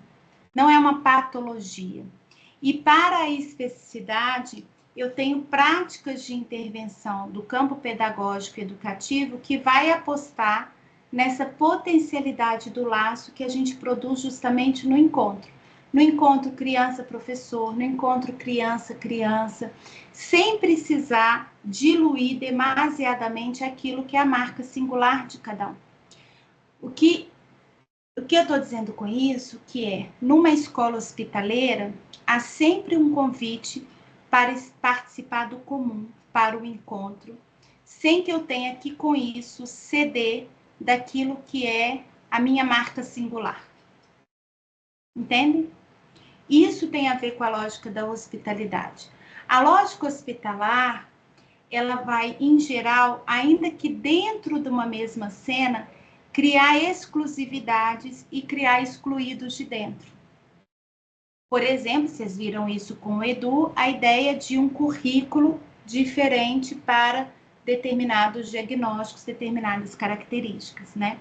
não é uma patologia. E para a especificidade, eu tenho práticas de intervenção do campo pedagógico e educativo que vai apostar nessa potencialidade do laço que a gente produz justamente no encontro. No encontro criança-professor, no encontro criança-criança, sem precisar diluir demasiadamente aquilo que é a marca singular de cada um. O que eu estou dizendo com isso, que é, numa escola hospitaleira, há sempre um convite para participar do comum, para o encontro, sem que eu tenha que, com isso, ceder daquilo que é a minha marca singular. Entende? Isso tem a ver com a lógica da hospitalidade. A lógica hospitalar, ela vai, em geral, ainda que dentro de uma mesma cena, criar exclusividades e criar excluídos de dentro. Por exemplo, vocês viram isso com o Edu, a ideia de um currículo diferente para determinados diagnósticos, determinadas características, né?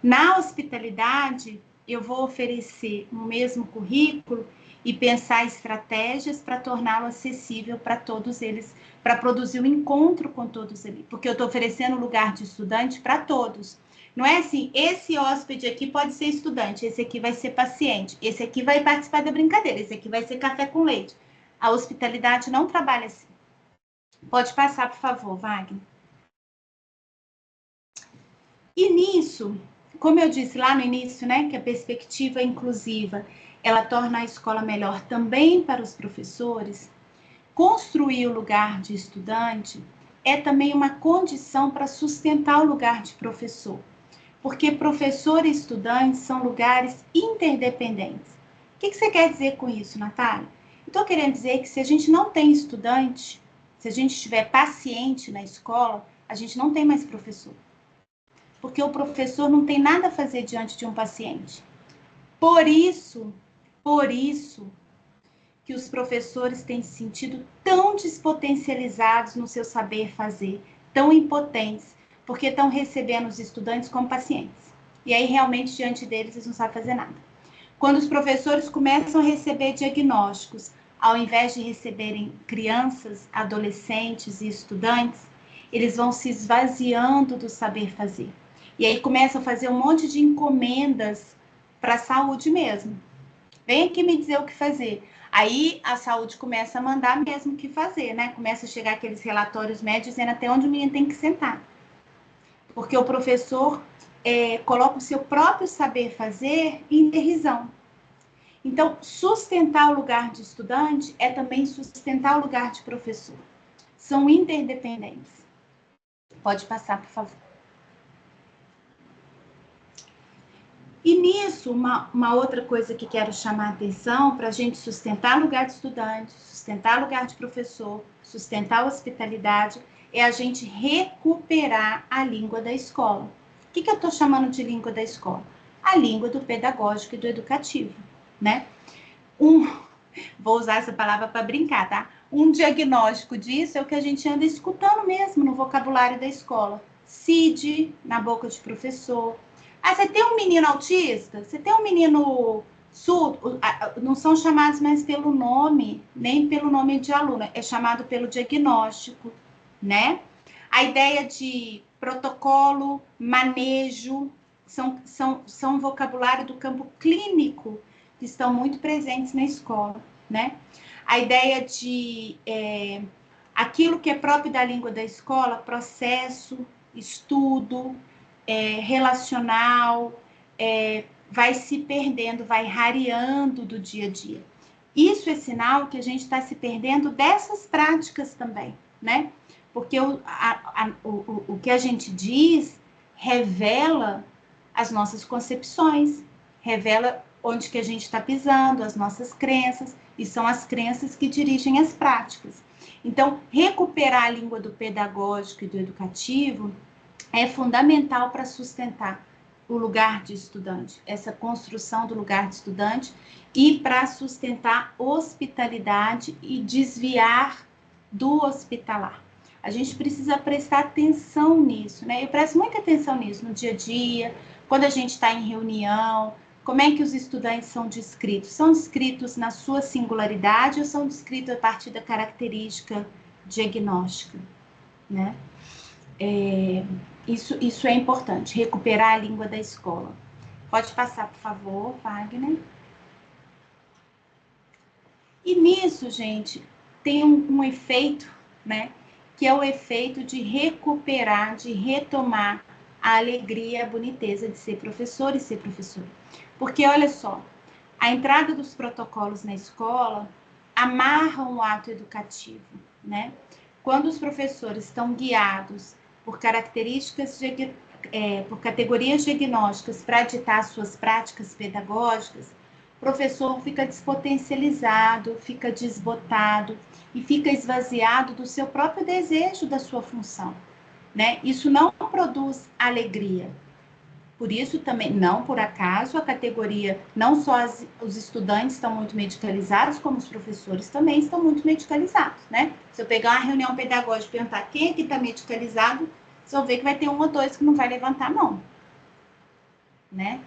Na hospitalidade, eu vou oferecer o mesmo currículo e pensar estratégias para torná-lo acessível para todos eles, para produzir um encontro com todos eles, porque eu estou oferecendo lugar de estudante para todos. Não é assim, esse hóspede aqui pode ser estudante, esse aqui vai ser paciente, esse aqui vai participar da brincadeira, esse aqui vai ser café com leite. A hospitalidade não trabalha assim. Pode passar, por favor, Wagner. E nisso, como eu disse lá no início, né, que a perspectiva inclusiva, ela torna a escola melhor também para os professores, construir o lugar de estudante é também uma condição para sustentar o lugar de professor. Porque professor e estudante são lugares interdependentes. O que você quer dizer com isso, Natália? Estou querendo dizer que se a gente não tem estudante, se a gente tiver paciente na escola, a gente não tem mais professor. Porque o professor não tem nada a fazer diante de um paciente. Por isso que os professores têm se sentido tão despotencializados no seu saber fazer, tão impotentes, porque estão recebendo os estudantes como pacientes. E aí, realmente, diante deles, eles não sabem fazer nada. Quando os professores começam a receber diagnósticos, ao invés de receberem crianças, adolescentes e estudantes, eles vão se esvaziando do saber fazer. E aí começam a fazer um monte de encomendas para a saúde mesmo. Vem aqui me dizer o que fazer. Aí a saúde começa a mandar mesmo o que fazer, né? Começa a chegar aqueles relatórios médicos dizendo até onde o menino tem que sentar. Porque o professor coloca o seu próprio saber fazer em derrisão. Então, sustentar o lugar de estudante é também sustentar o lugar de professor. São interdependentes. Pode passar, por favor. E nisso, uma outra coisa que quero chamar a atenção para a gente sustentar lugar de estudante, sustentar lugar de professor, sustentar a hospitalidade, é a gente recuperar a língua da escola. O que eu estou chamando de língua da escola? A língua do pedagógico e do educativo, né? Vou usar essa palavra para brincar, tá? Um diagnóstico disso é o que a gente anda escutando mesmo no vocabulário da escola. CID, na boca de professor. Ah, você tem um menino autista? Você tem um menino surdo? Não são chamados mais pelo nome, nem pelo nome de aluno, é chamado pelo diagnóstico, né? A ideia de protocolo, manejo, são vocabulário do campo clínico que estão muito presentes na escola, né? A ideia de aquilo que é próprio da língua da escola, processo, estudo, relacional, vai se perdendo, vai rareando do dia a dia. Isso é sinal que a gente está se perdendo dessas práticas também, né? Porque o que a gente diz revela as nossas concepções, revela onde que a gente está pisando, as nossas crenças, e são as crenças que dirigem as práticas. Então, recuperar a língua do pedagógico e do educativo é fundamental para sustentar o lugar de estudante, essa construção do lugar de estudante, e para sustentar hospitalidade e desviar do hospitalar. A gente precisa prestar atenção nisso, né? Eu presto muita atenção nisso no dia a dia, quando a gente está em reunião. Como é que os estudantes são descritos? São descritos na sua singularidade ou são descritos a partir da característica diagnóstica, né? Isso é importante, recuperar a língua da escola. Pode passar, por favor, Wagner. E nisso, gente, tem um efeito, né? Que é o efeito de recuperar, de retomar a alegria, a boniteza de ser professor e ser professora. Porque, olha só, a entrada dos protocolos na escola amarram o ato educativo, né? Quando os professores estão guiados por características, por categorias diagnósticas para ditar suas práticas pedagógicas, o professor fica despotencializado, fica desbotado e fica esvaziado do seu próprio desejo da sua função, né? Isso não produz alegria. Por isso também, não por acaso, a categoria, não só os estudantes estão muito medicalizados, como os professores também estão muito medicalizados, né? Se eu pegar uma reunião pedagógica e perguntar quem aqui está medicalizado, vocês vão ver que vai ter um ou dois que não vai levantar a mão, né?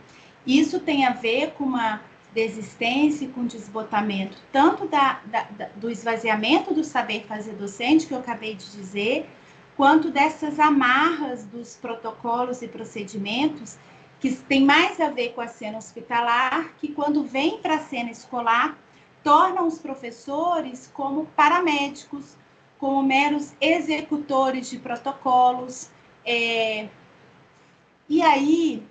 Isso tem a ver com uma desistência e com desbotamento, tanto do esvaziamento do saber fazer docente, que eu acabei de dizer, quanto dessas amarras dos protocolos e procedimentos, que tem mais a ver com a cena hospitalar, que quando vem para a cena escolar, tornam os professores como paramédicos, como meros executores de protocolos. E aí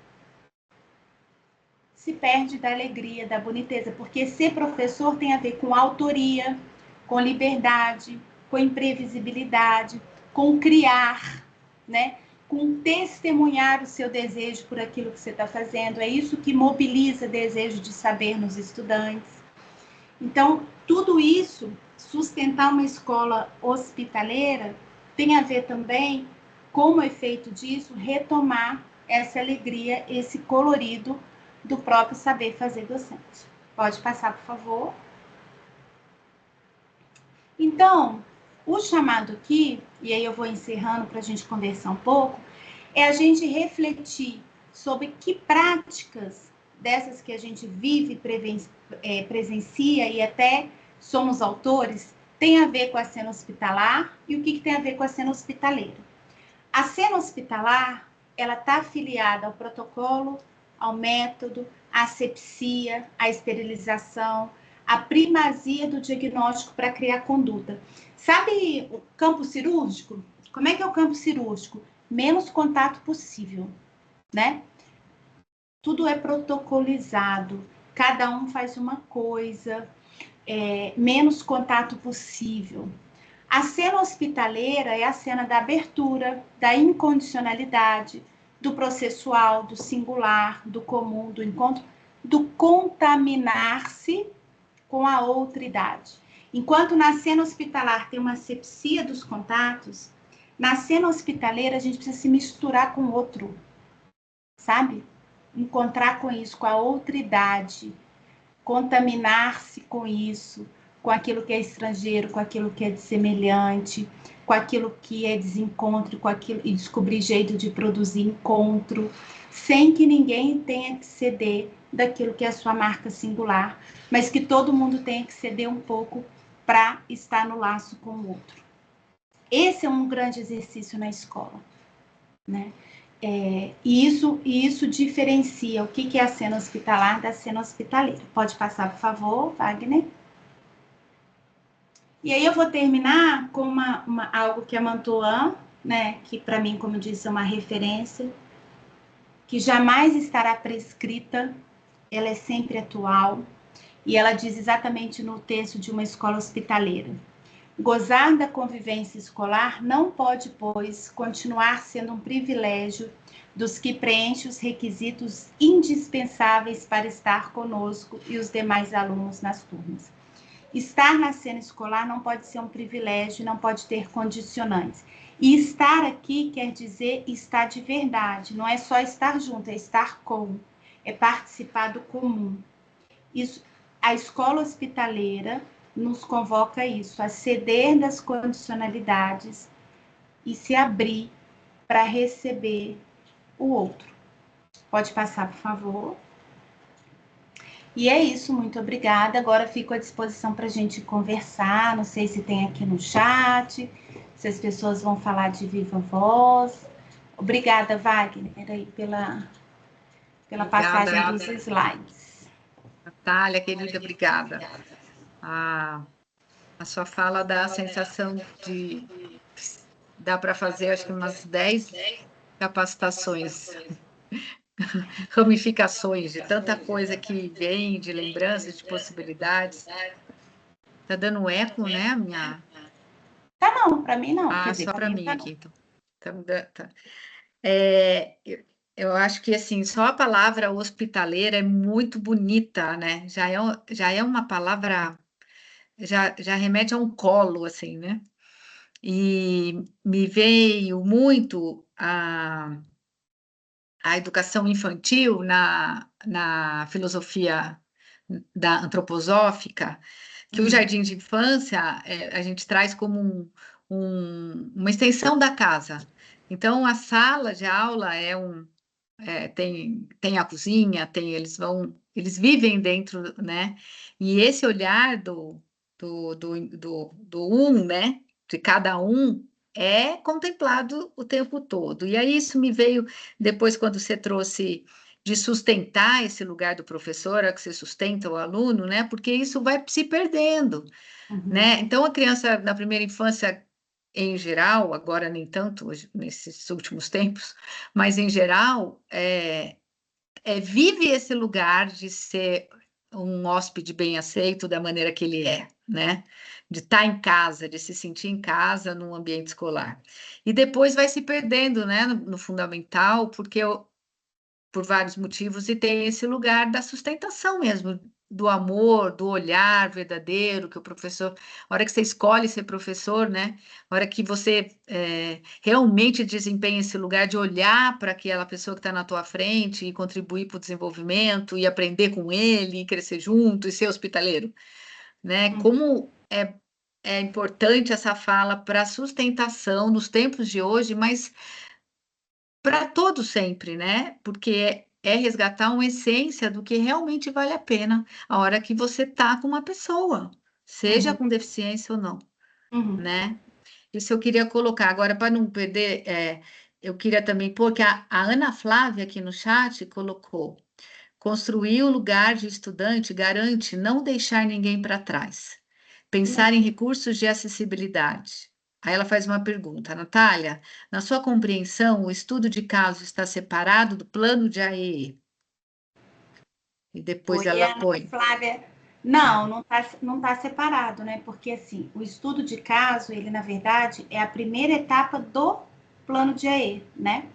se perde da alegria, da boniteza, porque ser professor tem a ver com autoria, com liberdade, com imprevisibilidade, com criar, né? Com testemunhar o seu desejo por aquilo que você está fazendo. É isso que mobiliza desejo de saber nos estudantes. Então, tudo isso, sustentar uma escola hospitaleira, tem a ver também, como efeito disso, retomar essa alegria, esse colorido do próprio saber fazer docente. Pode passar, por favor. Então, o chamado aqui, e aí eu vou encerrando para a gente conversar um pouco, é a gente refletir sobre que práticas dessas que a gente vive, presencia e até somos autores, tem a ver com a cena hospitalar e o que tem a ver com a cena hospitaleira. A cena hospitalar, ela está afiliada ao protocolo, ao método, à asepsia, à esterilização, à primazia do diagnóstico para criar conduta. Sabe o campo cirúrgico? Como é que é o campo cirúrgico? Menos contato possível, né? Tudo é protocolizado, cada um faz uma coisa, menos contato possível. A cena hospitaleira é a cena da abertura, da incondicionalidade, do processual, do singular, do comum, do encontro, do contaminar-se com a outridade. Enquanto na cena hospitalar tem uma asepsia dos contatos, na cena hospitaleira a gente precisa se misturar com o outro, sabe? Encontrar com isso, com a outridade, contaminar-se com isso, com aquilo que é estrangeiro, com aquilo que é semelhante, com aquilo que é desencontro, com aquilo, e descobrir jeito de produzir encontro, sem que ninguém tenha que ceder daquilo que é a sua marca singular, mas que todo mundo tenha que ceder um pouco para estar no laço com o outro. Esse é um grande exercício na escola, né? E isso diferencia o que é a cena hospitalar da cena hospitaleira. Pode passar, por favor, Wagner? E aí eu vou terminar com algo que a Mantoan, né, que para mim, como eu disse, é uma referência, que jamais estará prescrita, ela é sempre atual, e ela diz exatamente no texto de uma escola hospitaleira: gozar da convivência escolar não pode, pois, continuar sendo um privilégio dos que preenchem os requisitos indispensáveis para estar conosco e os demais alunos nas turmas. Estar na cena escolar não pode ser um privilégio, não pode ter condicionantes. E estar aqui quer dizer estar de verdade, não é só estar junto, é estar com, é participar do comum. Isso, a escola hospitaleira nos convoca isso, a ceder das condicionalidades e se abrir para receber o outro. Pode passar, por favor. E é isso, muito obrigada. Agora fico à disposição para a gente conversar. Não sei se tem aqui no chat, se as pessoas vão falar de viva voz, Obrigada, Wagner, aí pela passagem dos slides. Natália, querida, obrigada. A sua fala dá a sensação de... Dá para fazer, acho que umas 10 capacitações, ramificações de tanta coisa que vem, de lembranças, de possibilidades. Tá dando eco, né, minha... Tá não, para mim não. Ah, Quer dizer, só para mim tá aqui, então. Tá. Eu acho que, assim, só a palavra hospitaleira é muito bonita, né? Já é uma palavra, já remete a um colo, assim, né? E me veio muito a educação infantil na filosofia da antroposófica, que o jardim de infância a gente traz como uma extensão da casa. Então, a sala de aula tem a cozinha, eles vivem dentro, né? E esse olhar do né? De cada um é contemplado o tempo todo. E aí isso me veio depois quando você trouxe de sustentar esse lugar do professor, a que você sustenta o aluno, né? Porque isso vai se perdendo, né? Então a criança na primeira infância em geral, agora nem tanto nesses últimos tempos, mas em geral vive esse lugar de ser um hóspede bem aceito da maneira que ele é, né? De estar em casa, de se sentir em casa num ambiente escolar. E depois vai se perdendo, né, no fundamental, por vários motivos, e tem esse lugar da sustentação mesmo, do amor, do olhar verdadeiro, que o professor, a hora que você escolhe ser professor, né? A hora que você realmente desempenha esse lugar de olhar para aquela pessoa que está na tua frente e contribuir para o desenvolvimento e aprender com ele, e crescer junto e ser hospitaleiro, né? Como é importante essa fala para a sustentação nos tempos de hoje, mas para todo sempre, né? Porque é resgatar uma essência do que realmente vale a pena a hora que você tá com uma pessoa, seja com deficiência ou não, né? Isso eu queria colocar. Agora, para não perder, eu queria também pôr que a Ana Flávia aqui no chat colocou: construir o lugar de estudante garante não deixar ninguém para trás. Pensar em recursos de acessibilidade. Aí ela faz uma pergunta, Natália, na sua compreensão, o estudo de caso está separado do plano de AEE? E depois Oi, ela Ana põe. Flávia. Não tá separado, né? Porque, assim, o estudo de caso, ele, na verdade, é a primeira etapa do plano de AE, né?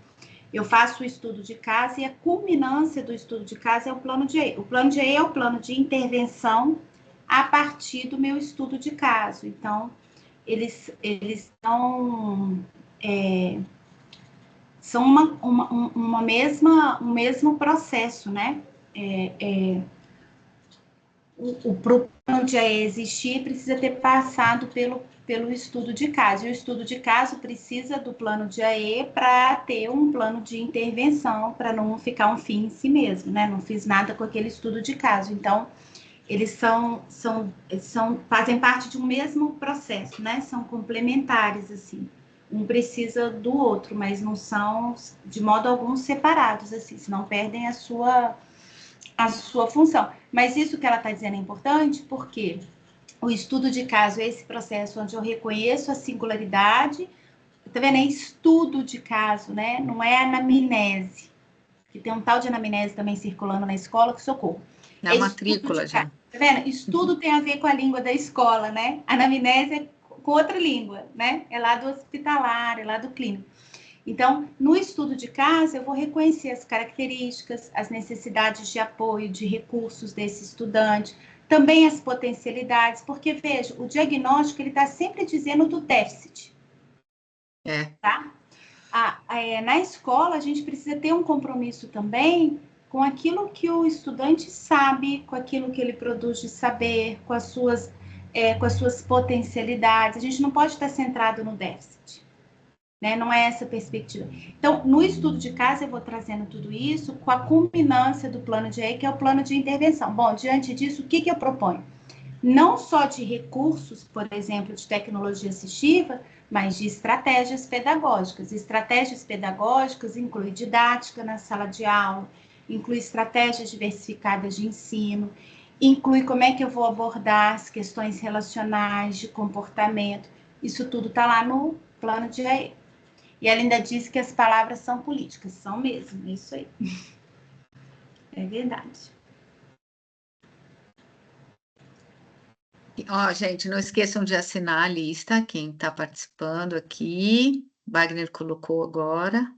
Eu faço o estudo de caso e a culminância do estudo de caso é o plano de AE. O plano de AE é o plano de intervenção a partir do meu estudo de caso. Então, eles são um mesmo processo, né? O plano de existir precisa ter passado pelo estudo de caso. E o estudo de caso precisa do plano de AE para ter um plano de intervenção, para não ficar um fim em si mesmo, né? Não fiz nada com aquele estudo de caso. Então, eles fazem parte de um mesmo processo, né? São complementares, assim. Um precisa do outro, mas não são, de modo algum, separados, assim, senão perdem a sua função. Mas isso que ela está dizendo é importante porque o estudo de caso é esse processo onde eu reconheço a singularidade, tá vendo? É estudo de caso, né? Não é anamnese, que tem um tal de anamnese também circulando na escola, que socorro. Na matrícula já. Tá vendo? Estudo tem a ver com a língua da escola, né? Anamnese é com outra língua, né? É lá do hospitalar, é lá do clínico. Então, no estudo de caso, eu vou reconhecer as características, as necessidades de apoio, de recursos desse estudante, também as potencialidades, porque, veja, o diagnóstico, ele está sempre dizendo do déficit. Tá? Na escola, a gente precisa ter um compromisso também com aquilo que o estudante sabe, com aquilo que ele produz de saber, com as suas potencialidades. A gente não pode estar centrado no déficit. Né? Não é essa a perspectiva. Então, no estudo de caso, eu vou trazendo tudo isso com a culminância do plano de AE, que é o plano de intervenção. Bom, diante disso, o que eu proponho? não só de recursos, por exemplo, de tecnologia assistiva, mas de estratégias pedagógicas. Estratégias pedagógicas inclui didática na sala de aula, inclui estratégias diversificadas de ensino, inclui como é que eu vou abordar as questões relacionais, de comportamento. Isso tudo está lá no plano de AE. E ela ainda diz que as palavras são políticas. São mesmo, é isso aí. É verdade. Ó, gente, não esqueçam de assinar a lista, quem está participando aqui. Wagner colocou agora.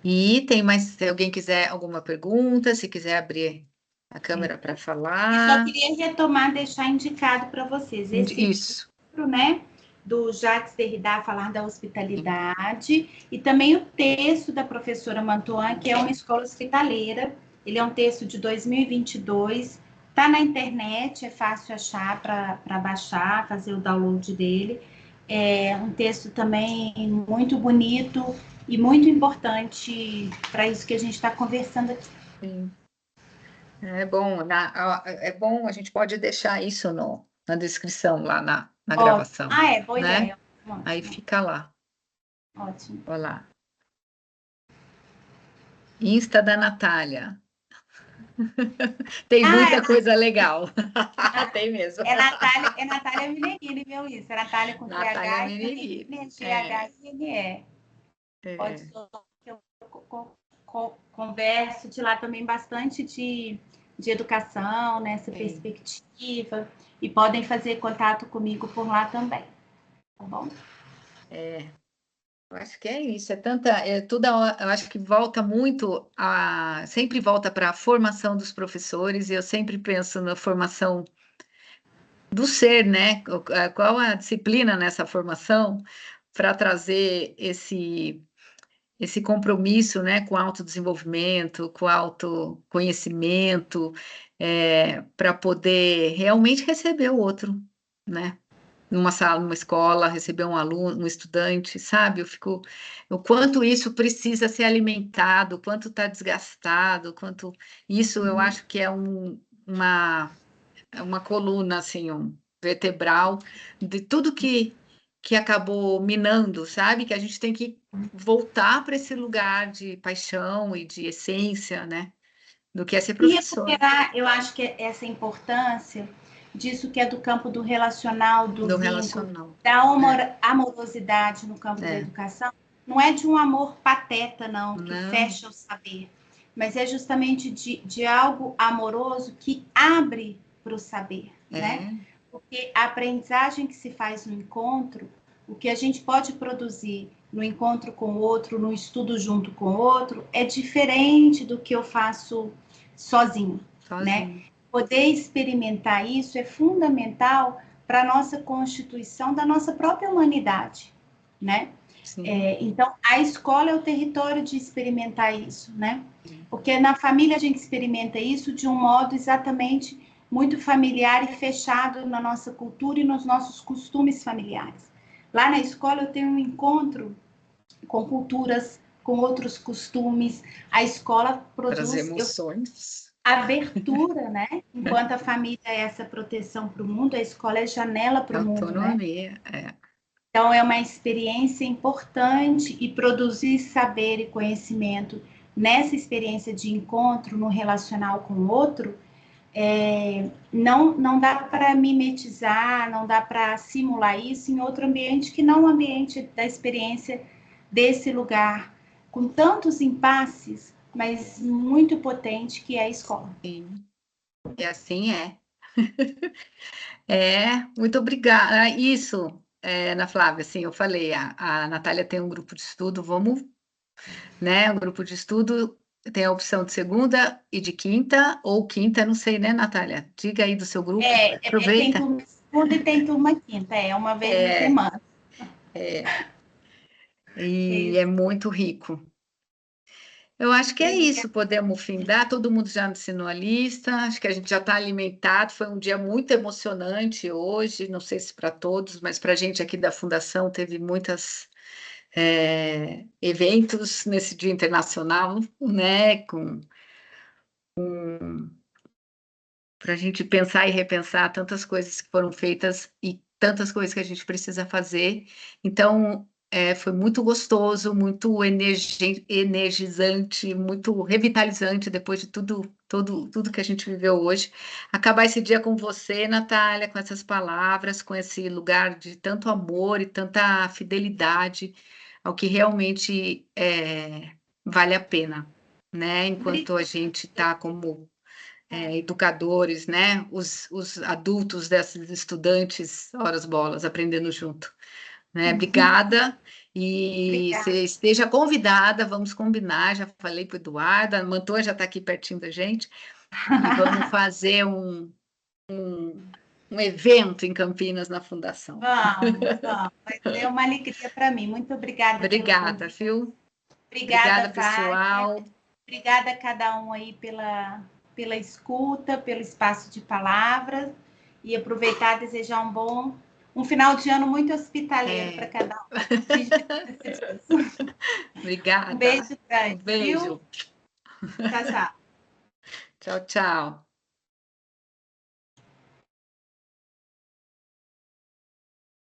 E tem mais, se alguém quiser alguma pergunta, se quiser abrir a câmera para Eu só falar. queria retomar, deixar indicado para vocês esse Isso. livro, né, do Jacques Derrida, Falar da Hospitalidade, e também o texto da professora Mantuan, que é uma escola hospitaleira. Ele é um texto de 2022, está na internet, é fácil achar para baixar, fazer o download dele. É um texto também muito bonito e muito importante para isso que a gente está conversando aqui. Sim. É bom, é bom, a gente pode deixar isso na descrição, lá na gravação, Ah, é, boa né? ideia. Aí Ótimo, fica lá. ótimo. Olha lá. Insta da Natália. Tem muita coisa legal. Tem mesmo. É Natália Meneghini, viu isso? É Natália com Natália TH e Meneghini, Meneghini. GHINE. Pode ser que eu converso de lá também bastante de educação, nessa perspectiva, e podem fazer contato comigo por lá também, tá bom? Eu acho que é isso, toda hora, eu acho que volta muito sempre volta para a formação dos professores, e eu sempre penso na formação do ser, né? Qual a disciplina nessa formação para trazer esse compromisso, né, com autodesenvolvimento, com autoconhecimento, para poder realmente receber o outro, né? Numa sala, numa escola, receber um aluno, um estudante, sabe? O quanto isso precisa ser alimentado, o quanto está desgastado, quanto isso eu acho que é uma coluna, assim, um vertebral de tudo que acabou minando, sabe? Que a gente tem que voltar para esse lugar de paixão e de essência, né? Do que é ser E professor. recuperar, eu acho que essa importância disso que é do campo do relacional, do Do vínculo, relacional. da amorosidade no campo da educação, não é de um amor pateta, não, que Não. fecha o saber, mas é justamente de algo amoroso que abre para o saber, né? Porque a aprendizagem que se faz no encontro, o que a gente pode produzir no encontro com o outro, no estudo junto com o outro, é diferente do que eu faço sozinho, né? Poder experimentar isso é fundamental para a nossa constituição da nossa própria humanidade, né? Então, a escola é o território de experimentar isso, né? Porque na família a gente experimenta isso de um modo exatamente muito familiar e fechado na nossa cultura e nos nossos costumes familiares. Lá na escola eu tenho um encontro com culturas, com outros costumes. A escola produz emoções. Abertura, né? Enquanto a família é essa proteção para o mundo, a escola é janela para o mundo, né? Autonomia, Então, é uma experiência importante e produzir saber e conhecimento nessa experiência de encontro no relacional com o outro, não dá para mimetizar, não dá para simular isso em outro ambiente que não o ambiente da experiência desse lugar, com tantos impasses, mas muito potente que é a escola. Sim. E assim é. Muito obrigada. Isso, Ana Flávia, assim, eu falei, a Natália tem um grupo de estudo, vamos, né? Um grupo de estudo tem a opção de segunda e de quinta, ou quinta, não sei, né, Natália? Diga aí do seu grupo, Tem aproveita. turma segunda e tem turma quinta, uma vez na semana. E é muito rico. Eu acho que é Obrigada. isso, podemos findar, todo mundo já assinou a lista, acho que a gente já está alimentado, foi um dia muito emocionante hoje, não sei se para todos, mas para a gente aqui da Fundação teve muitos eventos nesse Dia Internacional, né, com para a gente pensar e repensar tantas coisas que foram feitas e tantas coisas que a gente precisa fazer. Então, foi muito gostoso, muito energizante, muito revitalizante depois de tudo que a gente viveu hoje. Acabar esse dia com você, Natália, com essas palavras, com esse lugar de tanto amor e tanta fidelidade ao que realmente vale a pena, né? Enquanto a gente está como educadores, né? Os adultos desses estudantes, horas bolas, aprendendo junto, né? Obrigada. E Obrigada. você esteja convidada, vamos combinar, já falei para o Eduardo, a Mantua já está aqui pertinho da gente, e vamos fazer um evento em Campinas na Fundação. Vamos, vamos. Vai ser uma alegria para mim. Muito obrigada pelo Obrigada, convite. viu? Obrigada, Obrigada, Wagner. pessoal. Obrigada a cada um aí pela escuta, pelo espaço de palavras. E aproveitar e desejar um final de ano muito hospitaleiro para cada um. A gente precisa disso. Obrigada. Um beijo grande, Um beijo. viu? Tchau, tchau. Tchau, tchau.